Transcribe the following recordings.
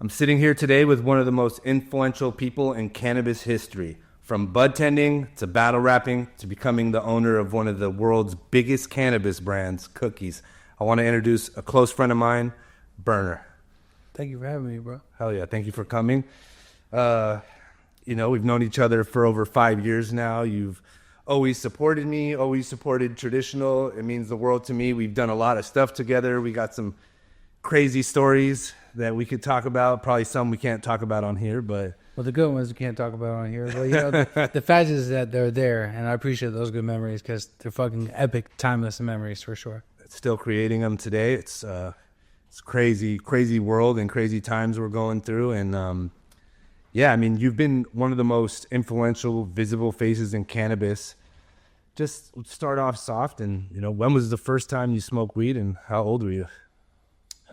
I'm sitting here today with one of the most influential people in cannabis history. From budtending to battle rapping to becoming the owner of one of the world's biggest cannabis brands, Cookies. I want to introduce a close friend of mine, Berner. Thank you for having me, bro. Hell yeah, thank you for coming. We've known each other for over 5 years now. You've always supported me, always supported Traditional. It means the world to me. We've done a lot of stuff together. We got some crazy stories that we could talk about. Probably some we can't talk about on here, but... Well, the good ones we can't talk about on here. But, the fact is that they're there, and I appreciate those good memories because they're fucking epic, timeless memories for sure. Still creating them today. It's crazy world and crazy times we're going through. And, you've been one of the most influential, visible faces in cannabis. Just start off soft and, when was the first time you smoked weed and how old were you?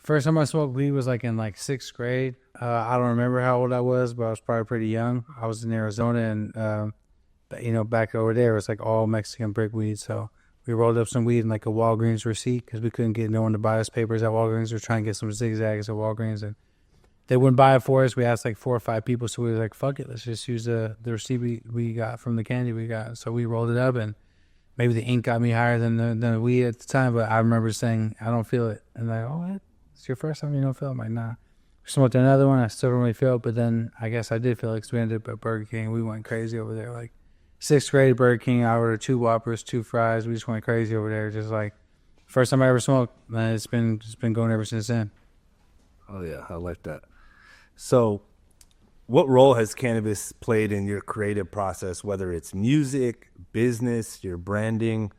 First time I smoked weed was in sixth grade. I don't remember how old I was, but I was probably pretty young. I was in Arizona, and back over there it was all Mexican brick weed. So we rolled up some weed in a Walgreens receipt because we couldn't get no one to buy us papers at Walgreens. We were trying to get some zigzags at Walgreens, and they wouldn't buy it for us. We asked 4 or 5 people, so we were like, "Fuck it, let's just use the receipt we got from the candy we got." So we rolled it up, and maybe the ink got me higher than the weed at the time, but I remember saying, "I don't feel it," and what? It's your first time you don't feel it? I'm like, nah. We smoked another one. I still don't really feel it, but then I guess I did feel it because we ended up at Burger King. We went crazy over there. 6th grade Burger King, I ordered 2 Whoppers, 2 fries. We just went crazy over there. Just first time I ever smoked. And it's been going ever since then. Oh, yeah. I like that. So what role has cannabis played in your creative process, whether it's music, business, your branding?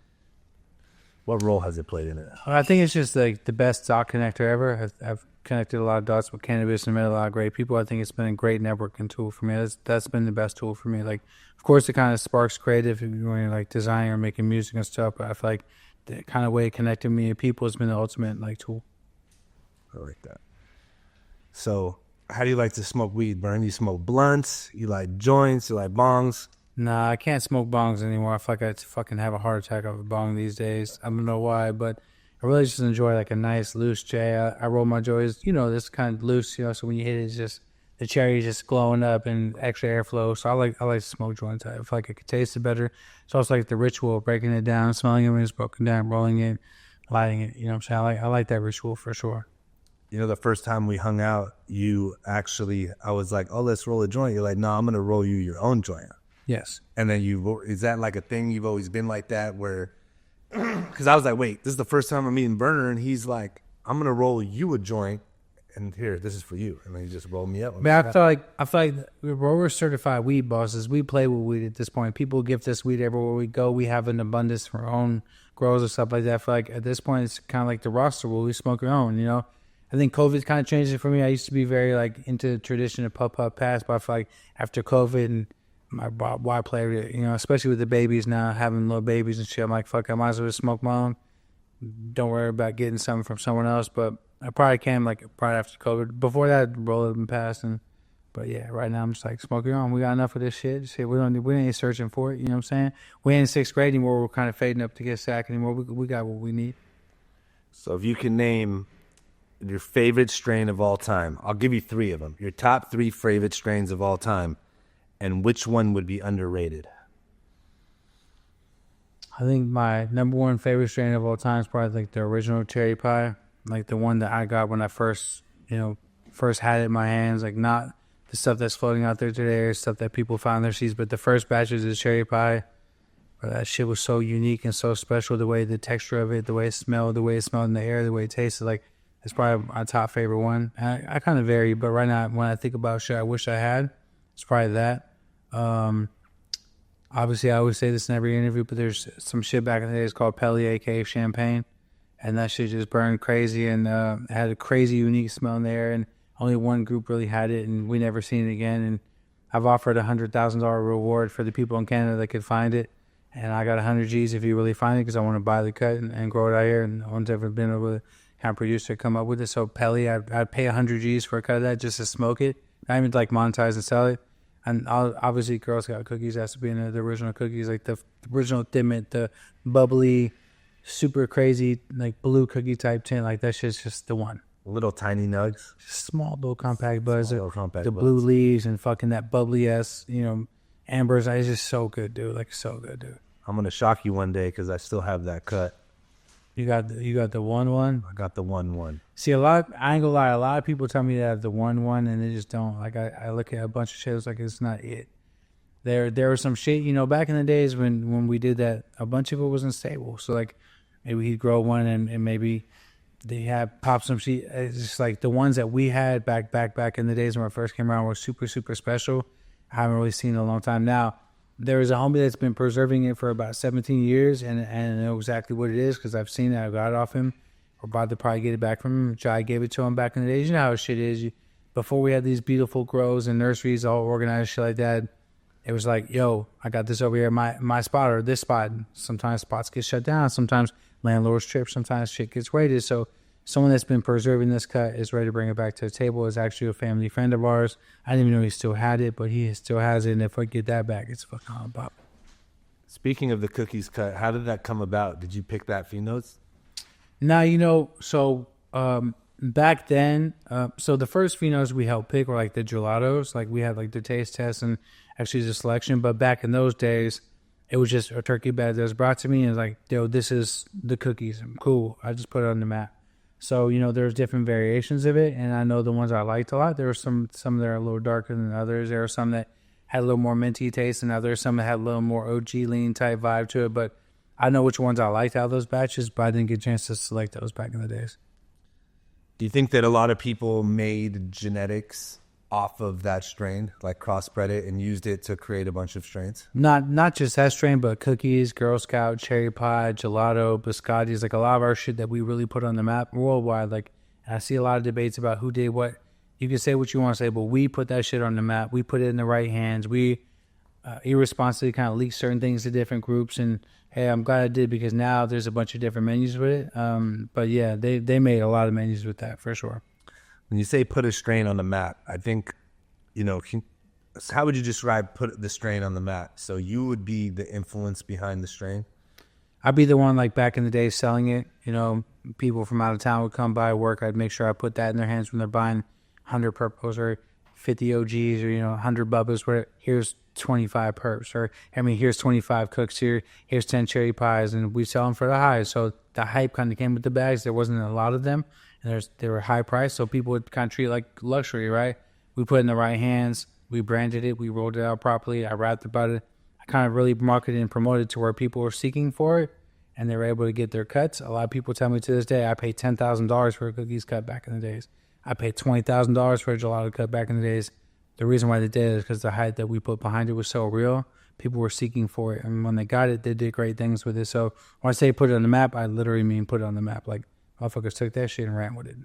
What role has it played in it? I think it's just the best dot connector ever. I've connected a lot of dots with cannabis and met a lot of great people. I think it's been a great networking tool for me. That's been the best tool for me. Of course, it kind of sparks creative when you're designing or making music and stuff. But I feel like the kind of way it connected me to people has been the ultimate tool. I like that. So, how do you like to smoke weed, Bern? You smoke blunts? You like joints? You like bongs? Nah, I can't smoke bongs anymore. I feel like I'd fucking have a heart attack off a bong these days. I don't know why, but I really just enjoy a nice loose J. I roll my joys, this kind of loose, so when you hit it, it's just the cherry is just glowing up and extra airflow. So I like to smoke joints. I feel like I could taste it better. It's also the ritual of breaking it down, smelling it when it's broken down, rolling it, lighting it. You know what I'm saying? I like that ritual for sure. The first time we hung out, I was like, oh, let's roll a joint. You're like, no, I'm going to roll you your own joint. Yes. And then is that a thing you've always been like that where, because I was like, wait, this is the first time I'm meeting Berner and he's like, I'm going to roll you a joint and here, this is for you. And then he just rolled me up. Man, I feel like we're certified weed bosses. We play with weed at this point. People gift us weed everywhere we go. We have an abundance for our own grows or stuff like that. I feel like at this point, it's kind of like the roster rule. We smoke our own, I think COVID's kind of changed it for me. I used to be very into tradition of puff pass, but I feel like after COVID and my why play, especially with the babies now, having little babies and shit, I'm like, fuck, I might as well just smoke my own. Don't worry about getting something from someone else. But I probably came right after COVID. Before that, roll it and pass. But yeah, right now I'm just smoke your own. We got enough of this shit. Just, we ain't searching for it. You know what I'm saying? We ain't in 6th grade anymore. We're kind of fading up to get sack anymore. We got what we need. So if you can name your favorite strain of all time, I'll give you 3 of them. Your top 3 favorite strains of all time. And which one would be underrated? I think my number 1 favorite strain of all time is probably the original cherry pie, the one that I got when I first had it in my hands, not the stuff that's floating out there today or stuff that people found their seeds, but the first batches of cherry pie. That shit was so unique and so special. The way the texture of it, the way it smelled in the air, the way it tasted, it's probably my top favorite one. I kind of vary, but right now when I think about shit I wish I had, it's probably that. Obviously I always say this in every interview, but there's some shit back in the day, it's called Pelly, aka Champagne, and that shit just burned crazy and it had a crazy unique smell in the air, and only one group really had it, and we never seen it again. And I've offered $100,000 reward for the people in Canada that could find it, and I got 100 G's if you really find it, because I want to buy the cut and grow it out here, and no one's ever been able to kind of produce or come up with it. So Pelly, I'd pay 100 G's for a cut of that just to smoke it, not even monetize and sell it. And obviously, Girl Scout cookies has to be in the original cookies, the original Thin Mint, the bubbly, super crazy, blue cookie type tin. That shit's just the one. Little tiny nugs. Small little compact buds. Small little compact the buds. blue leaves and fucking that bubbly ass, ambers. It's just so good, dude. Like so good, dude. I'm gonna shock you one day because I still have that cut. You got the one. I got the one. See, I ain't gonna lie. A lot of people tell me they have the one, and they just don't. Like I look at a bunch of shit. It's like it's not it. There was some shit, back in the days when we did that. A bunch of it wasn't stable. So like maybe he'd grow one and maybe they had pop some shit. It's just like the ones that we had back in the days when I first came around were super super special. I haven't really seen it in a long time now. There is a homie that's been preserving it for about 17 years and I know exactly what it is because I've seen it. I got it off him. We're about to probably get it back from him. Jai gave it to him back in the days. You know how shit is. Before we had these beautiful grows and nurseries all organized, shit like that, it was like, yo, I got this over here at my spot or this spot. Sometimes spots get shut down. Sometimes landlords trip. Sometimes shit gets raided. So someone that's been preserving this cut is ready to bring it back to the table. Is actually a family friend of ours. I didn't even know he still had it, but he still has it. And if I get that back, it's fucking on pop. Speaking of the cookies cut, how did that come about? Did you pick that phenotes? Now, so back then, so the first phenols we helped pick were like the gelatos. Like we had like the taste tests and actually the selection. But back in those days, it was just a turkey bed that was brought to me and was like, yo, this is the cookies. Cool. I just put it on the map. So, there's different variations of it. And I know the ones I liked a lot. There were some that are a little darker than others. There were some that had a little more minty taste than others. Some that had a little more OG lean type vibe to it. But I know which ones I liked out of those batches, but I didn't get a chance to select those back in the days. Do you think that a lot of people made genetics off of that strain, like crossbred it and used it to create a bunch of strains? Not just that strain, but cookies, Girl Scout, cherry pie, gelato, biscottis, like a lot of our shit that we really put on the map worldwide. Like, I see a lot of debates about who did what. You can say what you want to say, but we put that shit on the map. We put it in the right hands. We irresponsibly kind of leaked certain things to different groups, and hey, I'm glad I did because now there's a bunch of different menus with it. But yeah, they made a lot of menus with that for sure. When you say put a strain on the map, I think, how would you describe put the strain on the map? So you would be the influence behind the strain? I'd be the one like back in the day selling it. People from out of town would come by work. I'd make sure I put that in their hands when they're buying 100 purples or 50 OGs or, 100 bubbas where here's 25 perps or, here's 25 cooks here. Here's 10 cherry pies and we sell them for the highs. So the hype kind of came with the bags. There wasn't a lot of them. And they were high priced, so people would kind of treat it like luxury, right? We put it in the right hands. We branded it. We rolled it out properly. I rapped about it. I kind of really marketed and promoted to where people were seeking for it, and they were able to get their cuts. A lot of people tell me to this day, I paid $10,000 for a cookies cut back in the days. I paid $20,000 for a gelato cut back in the days. The reason why they did it is because the hype that we put behind it was so real. People were seeking for it, and when they got it, they did great things with it. So when I say put it on the map, I literally mean put it on the map. Like, motherfuckers took that shit and ran with it.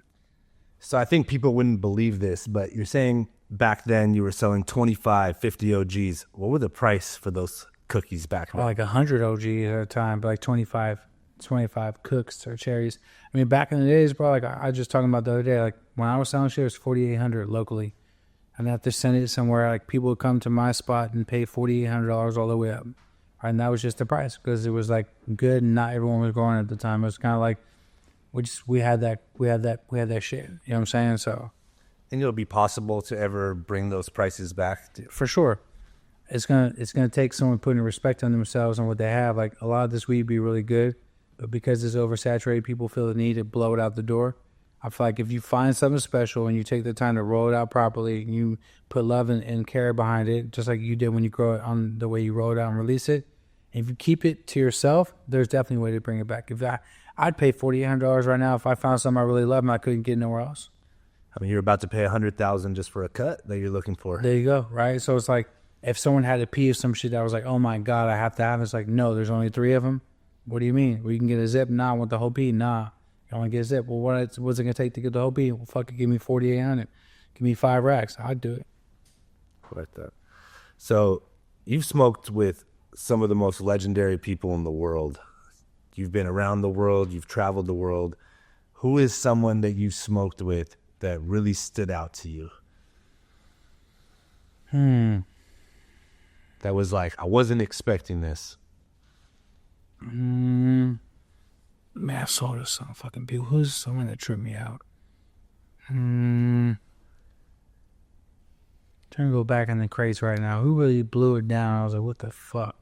So I think people wouldn't believe this, but you're saying back then you were selling 25, 50 OGs. What were the price for those cookies back then? Like 100 OGs at a time, but like 25 cooks or cherries. Back in the days, bro, like I was just talking about the other day, like when I was selling shit, it was 4,800 locally. I'd have to send it somewhere. Like people would come to my spot and pay $4,800 all the way up. And that was just the price because it was like good and not everyone was growing at the time. It was kind of like, we had that shit. You know what I'm saying? So, think it'll be possible to ever bring those prices back? For sure. It's gonna take someone putting respect on themselves and what they have. Like a lot of this weed be really good, but because it's oversaturated, people feel the need to blow it out the door. I feel like if you find something special and you take the time to roll it out properly and you put love and care behind it, just like you did when you grow it on the way you roll it out and release it, and if you keep it to yourself, there's definitely a way to bring it back. I'd pay $4,800 right now if I found something I really love and I couldn't get nowhere else. You're about to pay $100,000 just for a cut that you're looking for. There you go, right? So it's like if someone had a pee of some shit that was like, oh my God, I have to have it. It's like, no, there's only 3 of them. What do you mean? Well, you can get a zip? Nah, I want the whole pee. Nah, you want to get a zip? Well, what's it going to take to get the whole pee? Well, fuck it, give me $4,800. Give me 5 racks. I'd do it. Like that. So you've smoked with some of the most legendary people in the world. You've been around the world. You've traveled the world. Who is someone that you smoked with that really stood out to you? That was like, I wasn't expecting this. Man, I saw this some fucking people. Who's someone that tripped me out? Trying to go back in the crates right now. Who really blew it down? I was like, what the fuck?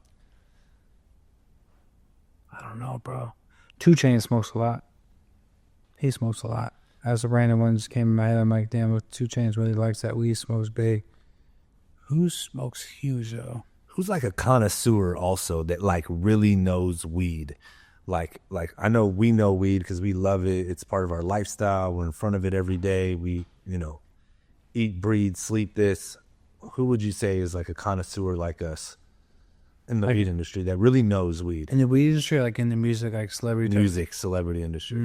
I don't know, bro. 2 Chainz smokes a lot. He smokes a lot. As a random one just came in my head, I'm like, damn, 2 Chainz really likes that weed, smokes big. Who smokes huge, though? Who's like a connoisseur also that like really knows weed? Like I know we know weed because we love it. It's part of our lifestyle. We're in front of it every day. We, eat, breathe, sleep this. Who would you say is like a connoisseur like us in the weed industry that really knows weed? In the weed industry, like in the music, like celebrity industry.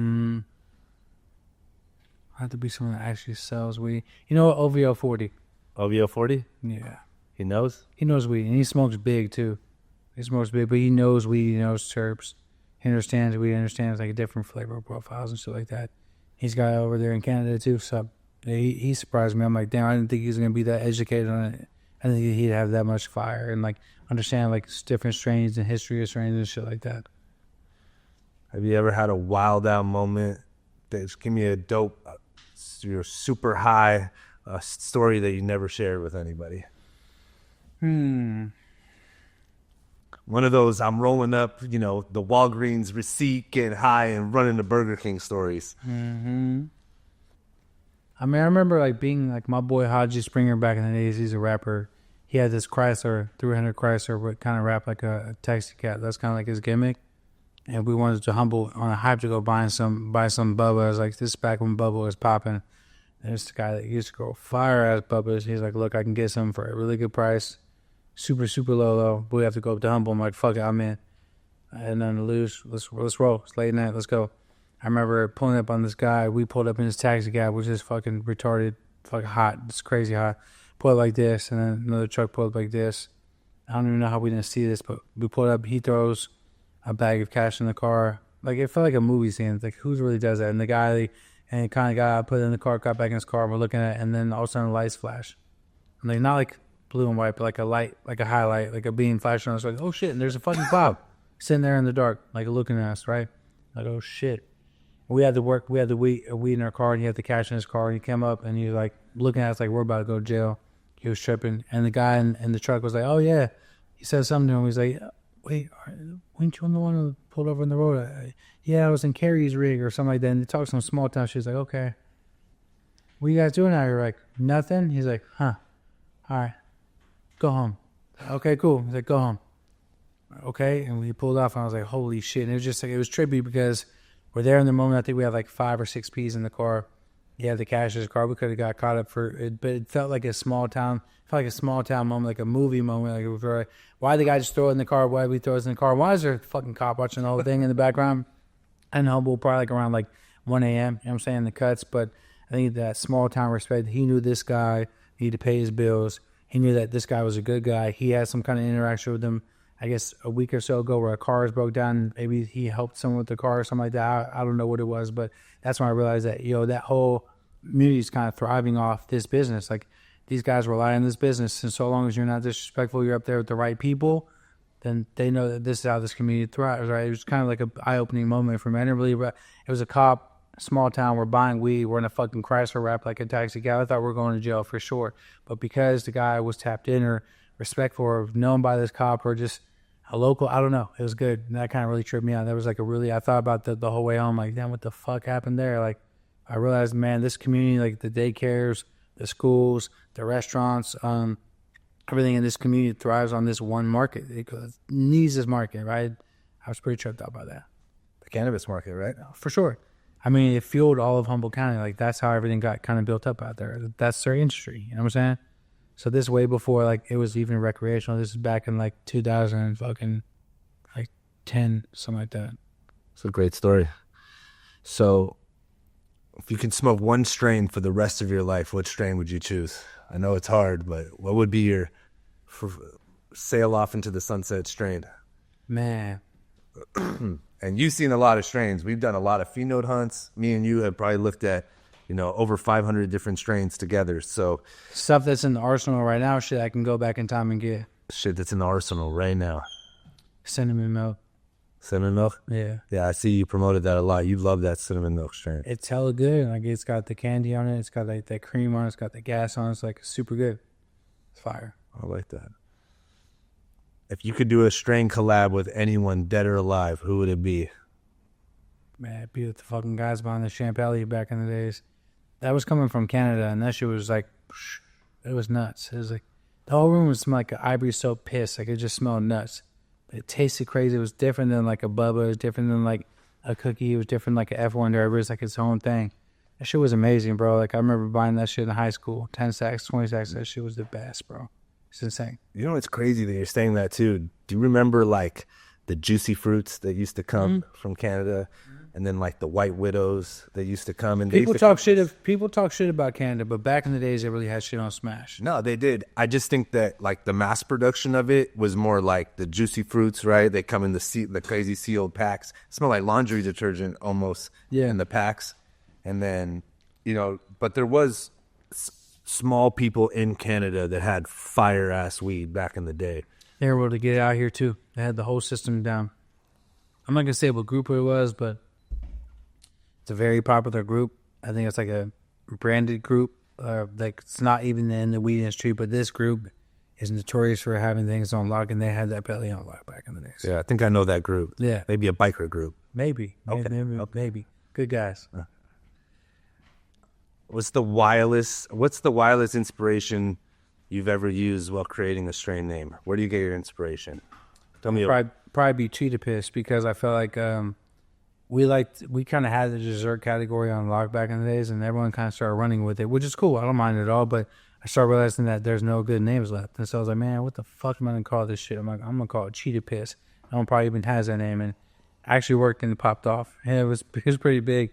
I have to be someone that actually sells weed. You know what? OVO 40. OVO 40? Yeah. He knows? He knows weed, and he smokes big, too. He smokes big, but he knows weed, he knows terps. He understands weed, understands like different flavor profiles and stuff like that. He's got it over there in Canada, too, so he surprised me. I'm like, damn, I didn't think he was going to be that educated on it. I didn't think he'd have that much fire and like understand like different strains and history of strains and shit like that. Have you ever had a wild out moment that's give me a dope, you're super high story that you never shared with anybody? One of those I'm rolling up, the Walgreens receipt, getting high and running to Burger King stories. I mean, I remember like being like my boy Haji Springer back in the days. He's a rapper. He had this Chrysler 300 Chrysler, but kind of rap like a taxi cab. That's kind of like his gimmick. And we wanted to humble on a hype to go buy some Bubba. I was like, this is back when Bubba was popping. There's the guy that used to go fire ass Bubba's. He's like, look, I can get some for a really good price. Super, super low. But we have to go up to Humble. I'm like, fuck it, I'm in. I had nothing to lose. Let's roll. It's late night. Let's go. I remember pulling up on this guy. We pulled up in his taxi cab, which is fucking retarded, fucking hot. It's crazy hot. Pulled up like this, and then another truck pulled up like this. I don't even know how we didn't see this, but we pulled up. He throws a bag of cash in the car. Like, it felt like a movie scene. It's like, who really does that? And the guy, and he kind of got out, put it in the car, got back in his car, and we're looking at it, and then all of a sudden, lights flash. And like, not like blue and white, but like a light, like a highlight, like a beam flashing on us. Like, oh shit, and there's a fucking cop sitting there in the dark, like looking at us, right? Like, oh shit. We had to work, we had the weed in our car, and he had the cash in his car, and he came up, and he was like looking at us like we're about to go to jail. He was tripping, and the guy in the truck was like, oh yeah. He said something to him. He's like, wait, weren't you the one who pulled over on the road? Yeah, I was in Carrie's rig or something like that. And they talked some small town shit. He's like, okay. What you guys doing out here? Like, nothing? He's like, huh. All right. Go home. Okay, cool. He's like, go home. Okay. And we pulled off, and I was like, holy shit. And it was just like, it was trippy because we're there in the moment. I think we had like 5 or 6 P's in the car. He had the cash in his car. We could have got caught up for it, but it felt like a small town. It felt like a small town moment, like a movie moment. Like, it was like, why did the guy just throw it in the car? Why did we throw it in the car? Why is there a fucking cop watching the whole thing in the background? And Humble, probably like around like 1 a.m. You know what I'm saying? The cuts. But I think that small town respect, he knew this guy needed to pay his bills. He knew that this guy was a good guy. He had some kind of interaction with him, I guess, a week or so ago where a car broke down. Maybe he helped someone with the car or something like that. I don't know what it was, but that's when I realized that, that whole community is kind of thriving off this business. Like, these guys rely on this business, and so long as you're not disrespectful, you're up there with the right people, then they know that this is how this community thrives, right? It was kind of like an eye-opening moment for me. I didn't really, it was a cop, small town, we're buying weed, we're in a fucking Chrysler wrap like a taxi cab. I thought we were going to jail for sure. But because the guy was tapped in or respectful or known by this cop or just a local, I don't know, it was good. And that kind of really tripped me out. That was like I thought about the whole way home, like, damn, what the fuck happened there? Like, I realized, man, this community, like the daycares, the schools, the restaurants, everything in this community thrives on this one market. It needs this market, right? I was pretty tripped out by that. The cannabis market, right? For sure. I mean, it fueled all of Humboldt County. Like, that's how everything got kind of built up out there. That's their industry. You know what I'm saying? So this way before, like, it was even recreational. This is back in, like, 2000 fucking, like, 10, something like that. It's a great story. So, if you could smoke one strain for the rest of your life, what strain would you choose? I know it's hard, but what would be your sail off into the sunset strain? Man. And you've seen a lot of strains. We've done a lot of phenode hunts. Me and you have probably looked at, over 500 different strains together. So stuff that's in the arsenal right now, shit I can go back in time and get. Shit that's in the arsenal right now. Cinnamon milk. Cinnamon milk? Yeah. Yeah, I see you promoted that a lot. You love that cinnamon milk strain. It's hella good. Like, it's got the candy on it. It's got like that cream on it. It's got the gas on it. It's like super good. It's fire. I like that. If you could do a strain collab with anyone, dead or alive, who would it be? Man, it'd be with the fucking guys behind the Champagne back in the days. That was coming from Canada, and that shit was like, it was nuts. It was like, the whole room would smell like an ivory soap piss. Like, it just smelled nuts. It tasted crazy. It was different than like a Bubba. It was different than like a cookie. It was different like an F1 Derby. It was like its own thing. That shit was amazing, bro. Like, I remember buying that shit in high school. 10 sacks, 20 sacks. That shit was the best, bro. It's insane. You know, it's crazy that you're saying that too. Do you remember like the juicy fruits that used to come from Canada? And then like the White Widows that used to come. And People talk shit about Canada, but back in the days, they really had shit on Smash. No, they did. I just think that like the mass production of it was more like the juicy fruits, right? They come in the crazy sealed packs. Smell like laundry detergent almost in the packs. And then, you know, but there was small people in Canada that had fire ass weed back in the day. They were able to get it out here too. They had the whole system down. I'm not gonna say what group it was, but it's a very popular group. I think it's like a branded group. Like, it's not even in the weed industry, but this group is notorious for having things on lock, and they had that belly on lock back in the days. Yeah, I think I know that group. Yeah. Maybe a biker group. Maybe. Okay. Maybe. Good guys. What's the wildest inspiration you've ever used while creating a strain name? Where do you get your inspiration? Tell me. Probably be Cheetah Piss, because I felt like we kind of had the dessert category on lock back in the days, and everyone kind of started running with it, which is cool. I don't mind it at all, but I started realizing that there's no good names left. And so I was like, man, what the fuck am I going to call this shit? I'm going to call it Cheetah Piss. No one probably even has that name, and it actually worked and it popped off. And it was pretty big.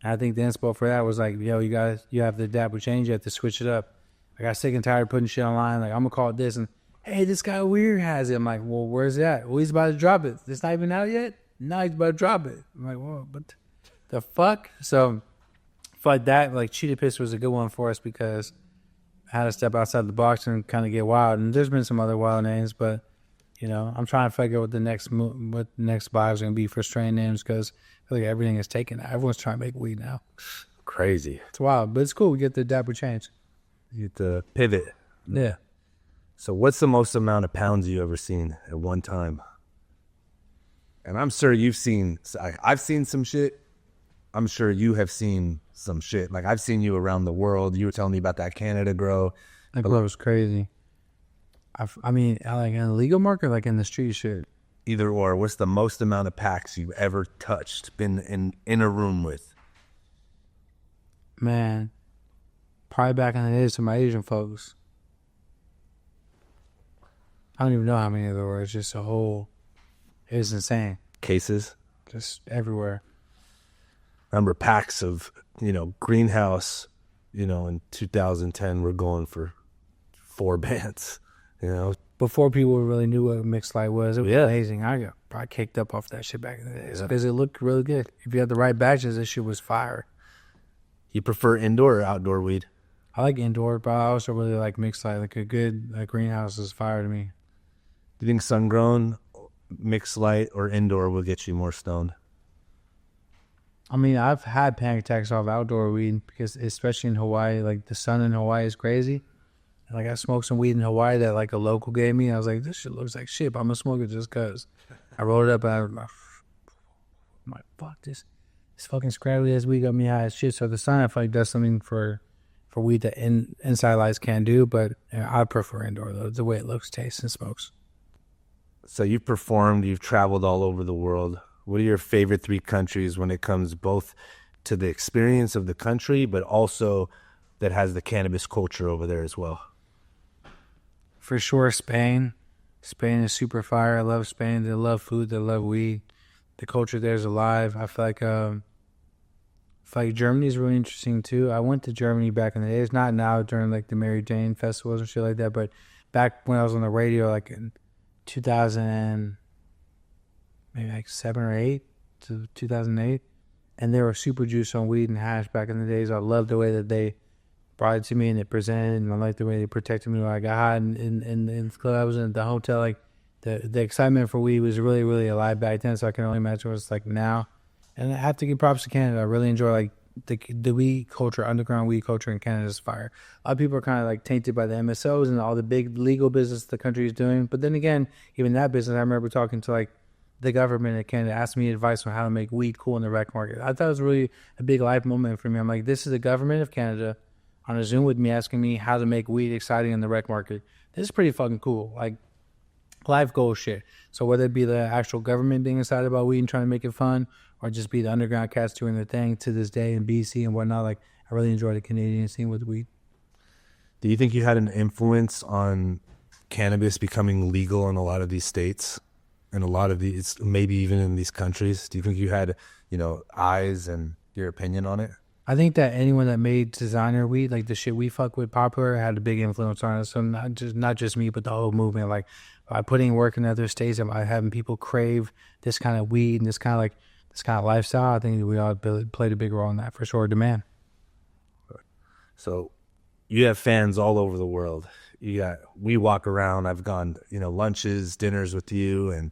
And I think the inspo for that was like, yo, you have to adapt with change. You have to switch it up. I got sick and tired of putting shit online. Like, I'm going to call it this, and hey, this guy Weird has it. I'm like, well, where's it at? Well, he's about to drop it. It's not even out yet? No, he's about to drop it. I'm like, whoa, but the fuck? So, like that, like Cheetah Piss was a good one for us because I had to step outside the box and kind of get wild. And there's been some other wild names, but, you know, I'm trying to figure out what the next vibe is going to be for strain names, because I feel like everything is taken. Everyone's trying to make weed now. Crazy. It's wild, but it's cool. We get the adapt with change. You get to pivot. Yeah. So what's the most amount of pounds you ever seen at one time? And I'm sure I've seen some shit. I'm sure you have seen some shit. Like, I've seen you around the world. You were telling me about that Canada grow. That grow was crazy. I mean, like in the legal market, like in the street shit. Either or. What's the most amount of packs you've ever touched, been in a room with? Man, probably back in the days to my Asian folks. I don't even know how many there were. It's just it was insane. Cases? Just everywhere. Remember packs of, Greenhouse, in 2010 we're going for 4 bands, Before people really knew what mixed light was, it was amazing. I got probably caked up off that shit back in the days because it looked really good. If you had the right batches, this shit was fire. You prefer indoor or outdoor weed? I like indoor, but I also really like mixed light. Like a good greenhouse is fire to me. Do you think sun-grown, mixed light, or indoor will get you more stoned? I mean, I've had panic attacks off outdoor weed because, especially in Hawaii, like the sun in Hawaii is crazy. And, like, I smoked some weed in Hawaii that like a local gave me. I was like, this shit looks like shit, but I'm gonna smoke it just cause. I rolled it up and I'm like, fuck this fucking scraggly ass weed got me high as shit. So the sun, I feel like does something for weed that inside lights can't do. But I prefer indoor though, the way it looks, tastes, and smokes. So you've performed, you've traveled all over the world. What are your favorite 3 countries when it comes both to the experience of the country, but also that has the cannabis culture over there as well? For sure, Spain. Spain is super fire. I love Spain. They love food. They love weed. The culture there is alive. I feel like Germany is really interesting too. I went to Germany back in the days, not now during like the Mary Jane festivals and shit like that, but back when I was on the radio, like in 2000, maybe like 7 or 8 to 2008, and they were super juiced on weed and hash back in the days. I loved the way that they brought it to me and they presented, and I liked the way they protected me when I got hot in the clubs and the hotel. Like, the excitement for weed was really, really alive back then. So I can only imagine what it's like now. And I have to give props to Canada. I really enjoy like the weed culture, underground weed culture in Canada is fire. A lot of people are kind of like tainted by the MSOs and all the big legal business the country is doing. But then again, even that business, I remember talking to like the government in Canada, asked me advice on how to make weed cool in the rec market. I thought it was really a big life moment for me. I'm like, this is the government of Canada on a Zoom with me asking me how to make weed exciting in the rec market. This is pretty fucking cool. Like, life goal shit. So whether it be the actual government being excited about weed and trying to make it fun, or just be the underground cats doing their thing to this day in BC and whatnot, like I really enjoy the Canadian scene with weed. Do you think you had an influence on cannabis becoming legal in a lot of these states and a lot of these, maybe even in these countries? Do you think you had, eyes and your opinion on it? I think that anyone that made designer weed, like the shit we fuck with popular, had a big influence on it. So not just me, but the whole movement. Like by putting work in other states and by having people crave this kind of weed and this kind of lifestyle, I think we all played a big role in that for sure. Demand. So you have fans all over the world. We walk around. I've gone, lunches, dinners with you, and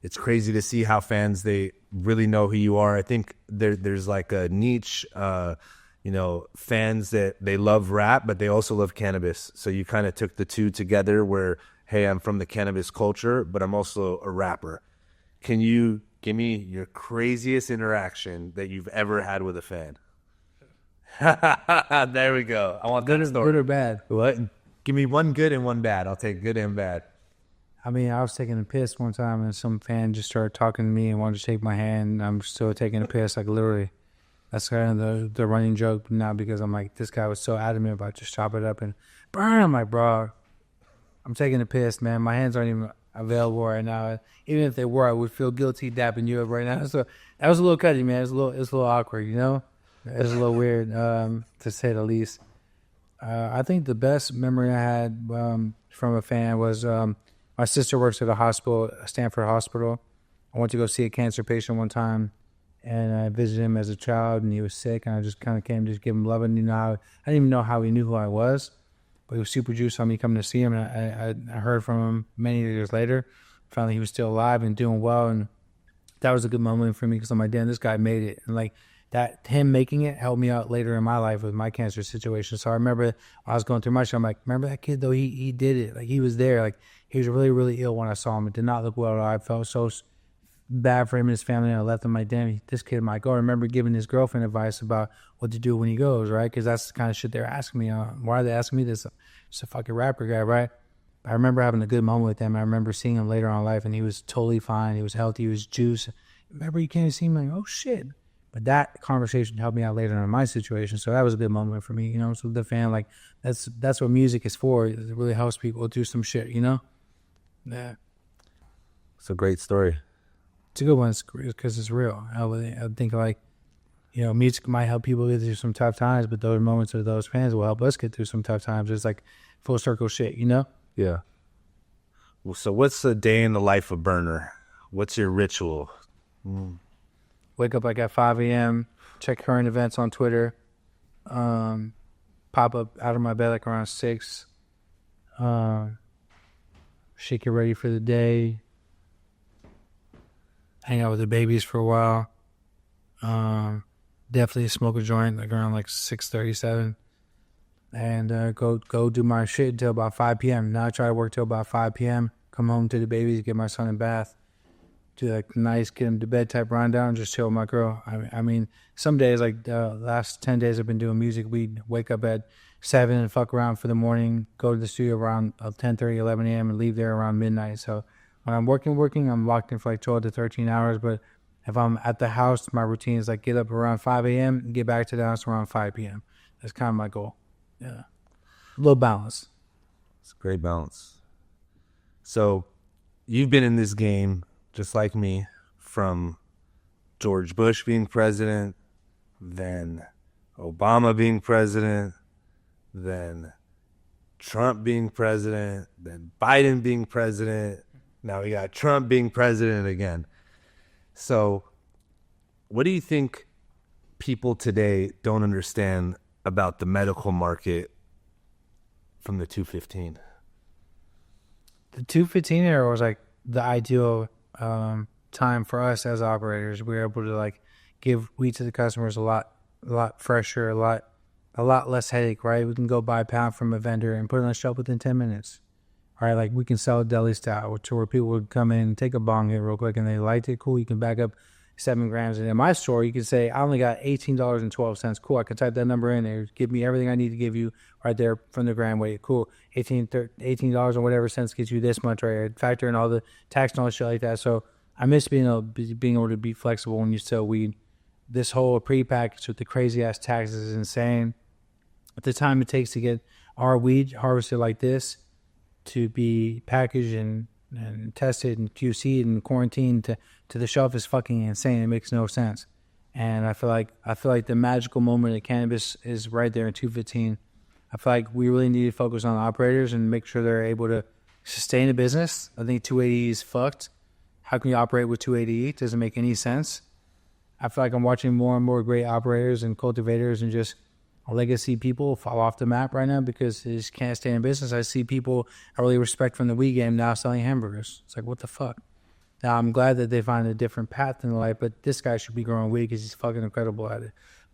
it's crazy to see how fans, they really know who you are. I think there's like a niche, fans that they love rap, but they also love cannabis. So you kind of took the two together where, hey, I'm from the cannabis culture, but I'm also a rapper. Can you give me your craziest interaction that you've ever had with a fan? There we go. I want good or bad. What? Give me one good and one bad. I'll take good and bad. I mean, I was taking a piss one time and some fan just started talking to me and wanted to shake my hand. And I'm still taking a piss, like literally. That's kind of the running joke now because I'm like, this guy was so adamant about just chop it up and burn. I'm like, bro, I'm taking a piss, man. My hands aren't even available right now. Even if they were, I would feel guilty dapping you up right now. So that was a little cutty, man. It was a little awkward, It was a little weird, to say the least. I think the best memory I had from a fan was my sister works at a hospital, Stanford Hospital. I went to go see a cancer patient one time, and I visited him as a child, and he was sick, and I just kind of came to just give him love. And I didn't even know how he knew who I was, but he was super juiced on me coming to see him, and I heard from him many years later. Finally, he was still alive and doing well, and that was a good moment for me because I'm like, damn, this guy made it. And like that, him making it helped me out later in my life with my cancer situation. So I remember when I was going through my shit, I'm like, remember that kid though? He did it. Like he was there. Like he was really, really ill when I saw him. It did not look well at all. I felt so bad for him and his family. And I left him like, damn, this kid might go. I remember giving his girlfriend advice about what to do when he goes, right? Because that's the kind of shit they're asking me. Why are they asking me this? Just a fucking rapper guy, right? I remember having a good moment with him. I remember seeing him later on in life, and he was totally fine. He was healthy. He was juiced. Remember, you can't see him like, oh shit. But that conversation helped me out later in my situation, so that was a good moment for me. So the fan, like, that's what music is for. It really helps people do some shit. Yeah. It's a great story. It's a good one because it's real. I think like, music might help people get through some tough times, but those moments of those fans will help us get through some tough times. It's like full circle shit, Yeah. Well, so what's the day in the life of Berner? What's your ritual? Wake up like at 5 a.m., check current events on Twitter, pop up out of my bed like around 6, shake it ready for the day, hang out with the babies for a while, definitely smoke a joint like around like 6:37, and go do my shit until about 5 p.m. Now I try to work till about 5 p.m., come home to the babies, get my son in bath, do like nice get him to bed type rundown, just chill with my girl. I mean, some days like the last 10 days I've been doing music. We'd wake up at 7 and fuck around for the morning, go to the studio around 10:30, 11 a.m. and leave there around midnight. So when I'm working, I'm locked in for like 12 to 13 hours. But if I'm at the house, my routine is like get up around 5 a.m. and get back to the house around 5 p.m. That's kind of my goal. Yeah. A little balance. It's a great balance. So you've been in this game just like me, from George Bush being president, then Obama being president, then Trump being president, then Biden being president. Now we got Trump being president again. So what do you think people today don't understand about the medical market from the 215? The 215 era was like the ideal time for us as operators. We're able to like give weed to the customers a lot fresher, a lot less headache, right? We can go buy a pound from a vendor and put it on the shelf within 10 minutes. All right, like we can sell deli style to where people would come in and take a bong hit real quick and they liked it. Cool, you can back up 7 grams. And in my store, you can say, I only got $18.12. Cool, I can type that number in there. Give me everything I need to give you right there from the gram weight. Cool, $18 or whatever cents gets you this much, right? Factor in all the tax and all the shit like that. So I miss being able to be flexible when you sell weed. This whole pre-package with the crazy-ass taxes is insane. At the time it takes to get our weed harvested like this to be packaged and tested and QC'd and quarantined to the shelf is fucking insane. It makes no sense. And I feel like the magical moment of cannabis is right there in 215. I feel like we really need to focus on operators and make sure they're able to sustain a business. I think 280E is fucked. How can you operate with 280E? It doesn't make any sense. I feel like I'm watching more and more great operators and cultivators and just legacy people fall off the map right now because they just can't stay in business. I see people I really respect from the weed game now selling hamburgers. It's like, what the fuck? Now, I'm glad that they find a different path in life, but this guy should be growing weed because he's fucking incredible at it.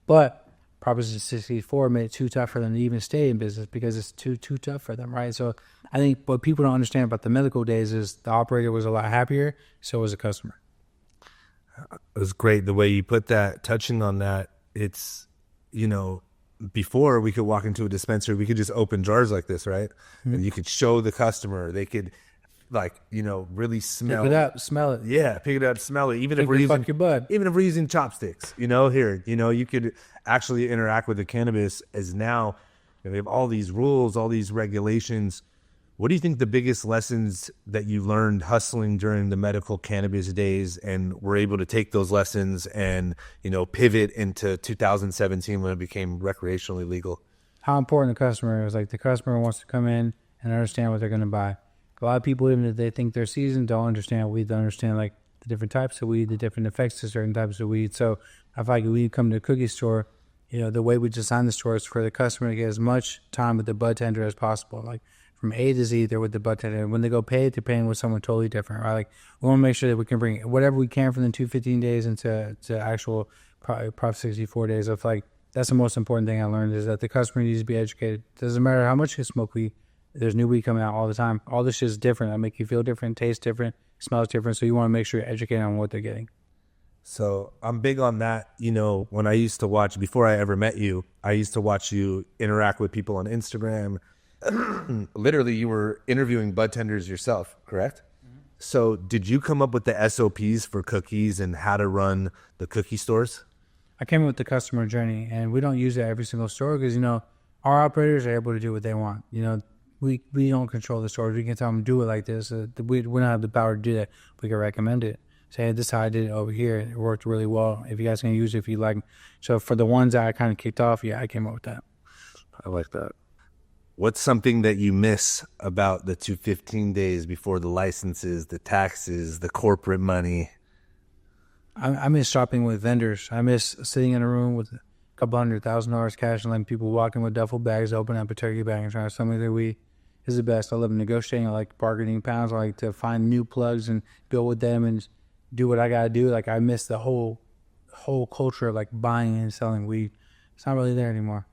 But Proposition 64 made it too tough for them to even stay in business because it's too tough for them, right? So I think what people don't understand about the medical days is the operator was a lot happier, so was the customer. It was great the way you put that, touching on that. It's, before we could walk into a dispensary, we could just open jars like this, right? Mm-hmm. And you could show the customer. They could, really smell. Pick it up, smell it. Yeah, pick it up, smell it. Even if we're using chopsticks, here, you could actually interact with the cannabis. As now, we have all these rules, all these regulations. What do you think the biggest lessons that you learned hustling during the medical cannabis days and were able to take those lessons and, pivot into 2017 when it became recreationally legal? How important the customer is. Like the customer wants to come in and understand what they're going to buy. A lot of people, even if they think they're seasoned, don't understand weed. They understand like the different types of weed, the different effects to certain types of weed. So I feel like when you come to a cookie store, the way we design the store is for the customer to get as much time with the bud tender as possible. Like from A to Z, they're with the bud tender. When they go pay, they're paying with someone totally different, right? Like we want to make sure that we can bring whatever we can from the 215 days into actual Prop 64 days. I feel like that's the most important thing I learned is that the customer needs to be educated. It doesn't matter how much you smoke weed. There's new weed coming out all the time. All this shit is different. That make you feel different, taste different, smells different. So you want to make sure you're educated on what they're getting. So I'm big on that. When I used to watch, before I ever met you, I used to watch you interact with people on Instagram. Literally, you were interviewing bud tenders yourself, correct? Mm-hmm. So did you come up with the SOPs for cookies and how to run the cookie stores? I came up with the customer journey, and we don't use it at every single store because, our operators are able to do what they want. We don't control the stores. We can tell them do it like this. We don't have the power to do that. We can recommend it. Say, hey, this is how I did it over here. It worked really well. If you guys can use it, if you like. So for the ones that I kind of kicked off, I came up with that. I like that. What's something that you miss about the 215 days before the licenses, the taxes, the corporate money? I miss shopping with vendors. I miss sitting in a room with a couple $100,000 cash and letting people walk in with duffel bags, open up a turkey bag and try to sell me their weed. Is the best. I love negotiating. I like bargaining pounds. I like to find new plugs and build with them and do what I got to do. Like I miss the whole culture of like buying and selling weed. It's not really there anymore.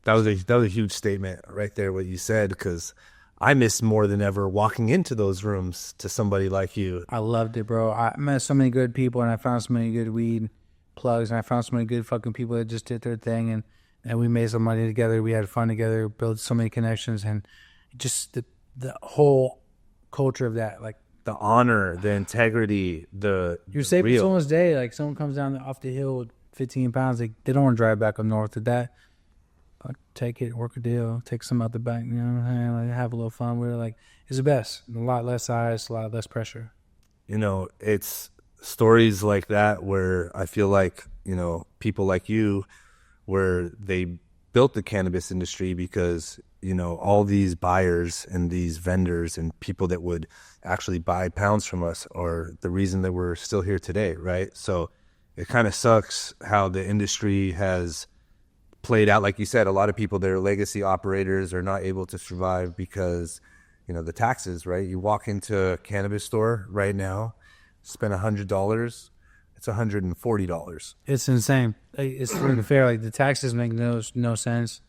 That was a huge statement right there, what you said, because I miss more than ever walking into those rooms to somebody like you. I loved it, bro. I met so many good people and I found so many good weed plugs and I found so many good fucking people that just did their thing and we made some money together. We had fun together, built so many connections and just the whole culture of that, like the honor, the integrity, you're saving someone's day. Like someone comes down off the hill with 15 pounds, they don't want to drive back up north to that. Like, take it, work a deal, take some out the back, you know what I'm saying? Like have a little fun with it. Like it's the best. A lot less size, a lot less pressure. It's stories like that where I feel like, people like you, where they built the cannabis industry because all these buyers and these vendors and people that would actually buy pounds from us are the reason that we're still here today, right? So it kind of sucks how the industry has played out. Like you said, a lot of people that are legacy operators are not able to survive because, the taxes, right? You walk into a cannabis store right now, spend $100, it's $140. It's insane. It's really fair. Like the taxes make no sense.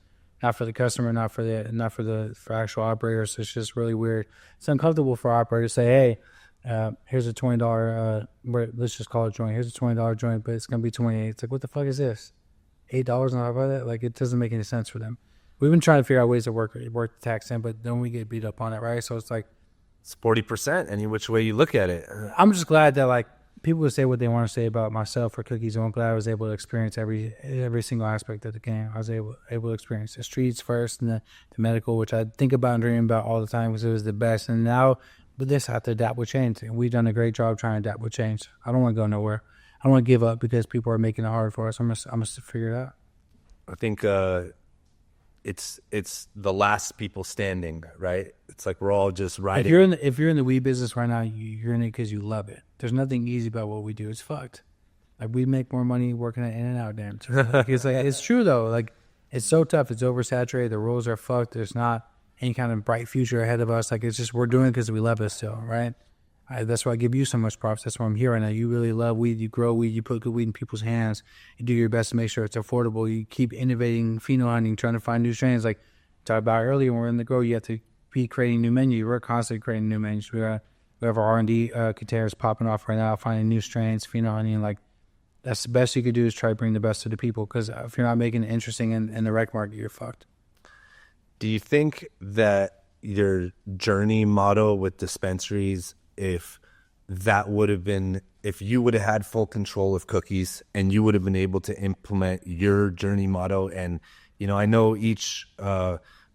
Not for the customer, not for actual operators. It's just really weird. It's uncomfortable for operators to say, hey, here's a $20. Let's just call it a joint. Here's a $20 joint, but it's gonna be $28. It's like, what the fuck is this? $8 on top of that? Like, it doesn't make any sense for them. We've been trying to figure out ways to work the tax in, but then we get beat up on it, right? So it's like, It's 40% any which way you look at it. I'm just glad that like people would say what they want to say about myself or cookies. And I'm glad I was able to experience every single aspect of the game. I was able to experience the streets first and the medical, which I think about and dream about all the time because it was the best. And now with this, I have to adapt with change. And we've done a great job trying to adapt with change. I don't want to go nowhere. I don't want to give up because people are making it hard for us. I'm gonna figure it out. I think it's the last people standing, right? It's like we're all just riding. If you're in the weed business right now, you're in it because you love it. There's nothing easy about what we do. It's fucked. Like we make more money working at In-N-Out, damn. It's true though. Like it's so tough. It's oversaturated. The rules are fucked. There's not any kind of bright future ahead of us. Like it's just we're doing it because we love it still, right? That's why I give you so much props. That's why I'm here right now. You really love weed. You grow weed. You put good weed in people's hands. You do your best to make sure it's affordable. You keep innovating, pheno hunting, trying to find new strains. Like I talked about earlier, when we're in the grow, you have to be creating new menus. We're constantly creating new menus. We have our R&D containers popping off right now, finding new strains, pheno hunting. Like that's the best you could do is try to bring the best to the people. Because if you're not making it interesting in the rec market, you're fucked. Do you think that your journey model with dispensaries, if you would have had full control of cookies and you would have been able to implement your journey motto, and I know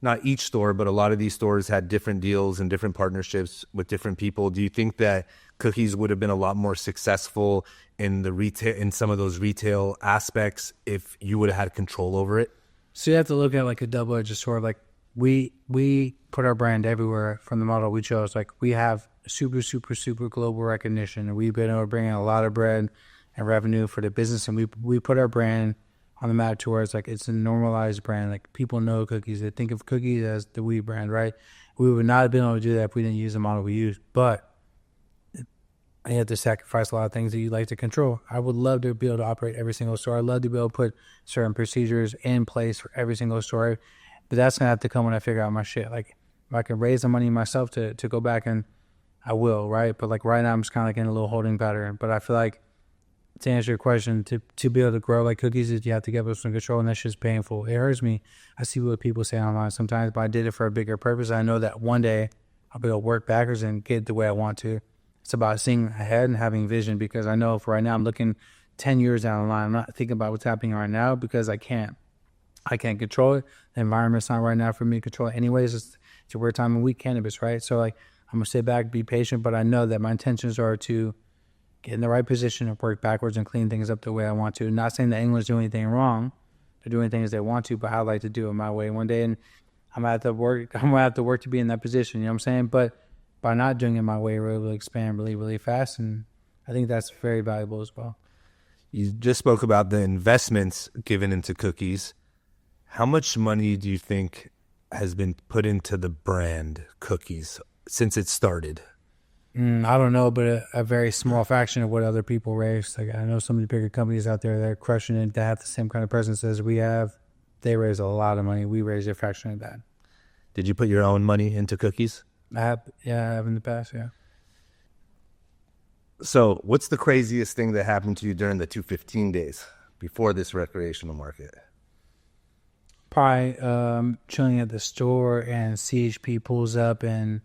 not each store, but a lot of these stores had different deals and different partnerships with different people. Do you think that cookies would have been a lot more successful in some of those retail aspects if you would have had control over it? So you have to look at like a double-edged sword. Like we put our brand everywhere from the model we chose. Like we have super, super, super global recognition, and we've been able to bring in a lot of bread and revenue for the business. And we put our brand on the map to where it's like it's a normalized brand. Like people know cookies. They think of cookies as the weed brand, right? We would not have been able to do that if we didn't use the model we used. But I had to sacrifice a lot of things that you like to control. I would love to be able to operate every single store. I'd love to be able to put certain procedures in place for every single store. But that's going to have to come when I figure out my shit. Like if I can raise the money myself to go back, and I will, right? But like right now I'm just kind of like in a little holding pattern. But I feel like to answer your question, to be able to grow like cookies, is you have to get some control, and that's just painful. It hurts me. I see what people say online sometimes, but I did it for a bigger purpose. I know that one day I'll be able to work backwards and get the way I want to. It's about seeing ahead and having vision, because I know for right now I'm looking 10 years down the line. I'm not thinking about what's happening right now because I can't control it. The environment's not right now for me to control it anyways. It's a weird time of week, cannabis, right? So like I'm going to sit back, be patient, but I know that my intentions are to get in the right position and work backwards and clean things up the way I want to. Not saying that anyone's doing anything wrong. They're doing things they want to, but I'd like to do it my way one day. And I'm going to have to work to be in that position, you know what I'm saying? But by not doing it my way, we're able to expand really, really fast. And I think that's very valuable as well. You just spoke about the investments given into cookies. How much money do you think has been put into the brand cookies since it started? I don't know, but a very small fraction of what other people raise. Like I know some of the bigger companies out there that are crushing it, that have the same kind of presence as we have. They raise a lot of money. We raise a fraction of that. Did you put your own money into cookies? I have in the past, yeah. So what's the craziest thing that happened to you during the 215 days before this recreational market? Probably chilling at the store and CHP pulls up and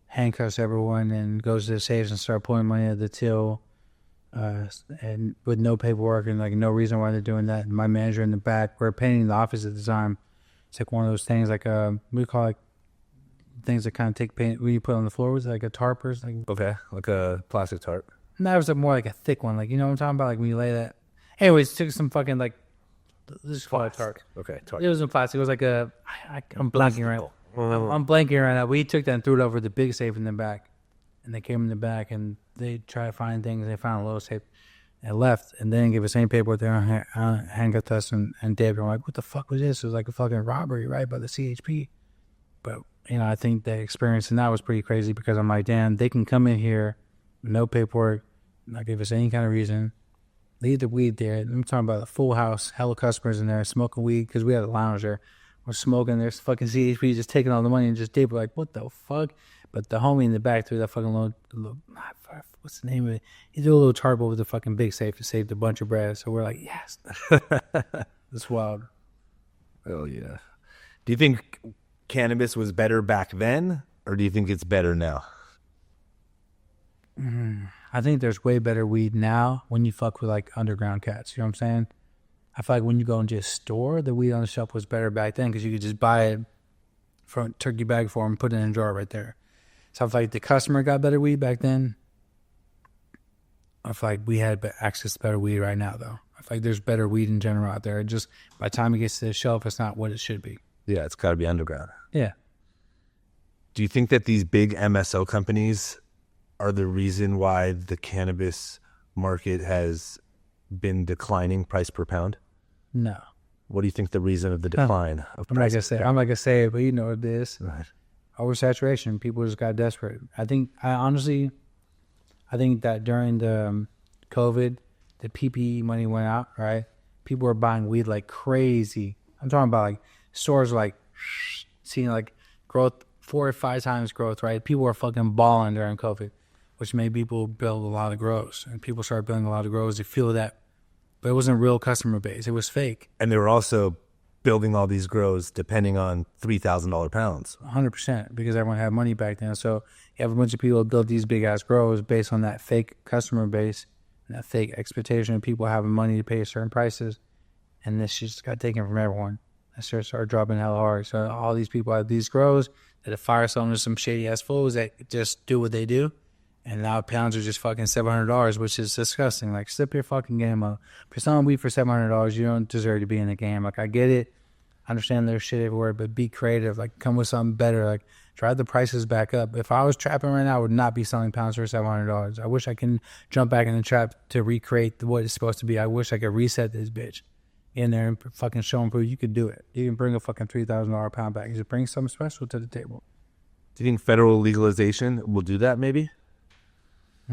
handcuffs everyone and goes to the safes and start pulling money out of the till, and with no paperwork and like no reason why they're doing that. And my manager in the back, we're painting the office at the time. It's like one of those things like we call it things that kind of take paint when you put on the floor. Was it like a tarp or something? Okay, like a plastic tarp. No, it was more like a thick one. Like, you know what I'm talking about? Like when you lay that. Anyways, took some fucking like, this is called a tarp. Okay, tarp. It was in plastic. It was like I'm blanking right now. I'm blanking right now. We took that and threw it over the big safe in the back. And they came in the back and they tried to find things. They found a little safe and left. And they didn't give us any paperwork there. Handcuffed us and David. I'm like, what the fuck was this? It was like a fucking robbery, right? By the CHP. But I think the experience in that was pretty crazy because I'm like, damn, they can come in here, no paperwork, not give us any kind of reason, leave the weed there. I'm talking about a full house, hella customers in there smoking weed because we had a lounge there. We're smoking, there's fucking CHP just taking all the money and just dip. We're like, what the fuck? But the homie in the back threw that fucking little what's the name of it? He threw a little tarp over the fucking big safe to save a bunch of bread. So we're like, yes. That's wild. Oh, yeah. Do you think cannabis was better back then, or do you think it's better now? I think there's way better weed now when you fuck with like underground cats. You know what I'm saying? I feel like when you go into a store, the weed on the shelf was better back then because you could just buy it from a turkey bag form and put it in a jar right there. So I feel like the customer got better weed back then. I feel like we had access to better weed right now, though. I feel like there's better weed in general out there. Just by the time it gets to the shelf, it's not what it should be. Yeah, it's got to be underground. Yeah. Do you think that these big MSO companies are the reason why the cannabis market has been declining price per pound? No. What do you think the reason of the decline of I'm not gonna say it, but you know what it is. Right. Oversaturation. People just got desperate. I think that during the COVID, the PPE money went out, right? People were buying weed like crazy. I'm talking about like stores like seeing like growth, 4 or 5 times growth, right? People were fucking balling during COVID, which made people build a lot of grows. And people started building a lot of grows to feel that. But it wasn't real customer base. It was fake. And they were also building all these grows depending on $3,000 pounds. 100%, because everyone had money back then. So you have a bunch of people that built these big ass grows based on that fake customer base and that fake expectation of people having money to pay certain prices. And this just got taken from everyone. That started dropping hella hard. So all these people have these grows that fire selling to some shady ass fools that just do what they do. And now pounds are just fucking $700, which is disgusting. Like, step your fucking game up. For selling weed for $700, you don't deserve to be in the game. Like, I get it. I understand there's shit everywhere, but be creative. Like, come with something better. Like, drive the prices back up. If I was trapping right now, I would not be selling pounds for $700. I wish I can jump back in the trap to recreate what it's supposed to be. I wish I could reset this bitch in there and fucking show them proof you could do it. You can bring a fucking $3,000 pound back. You just bring something special to the table. Do you think federal legalization will do that maybe?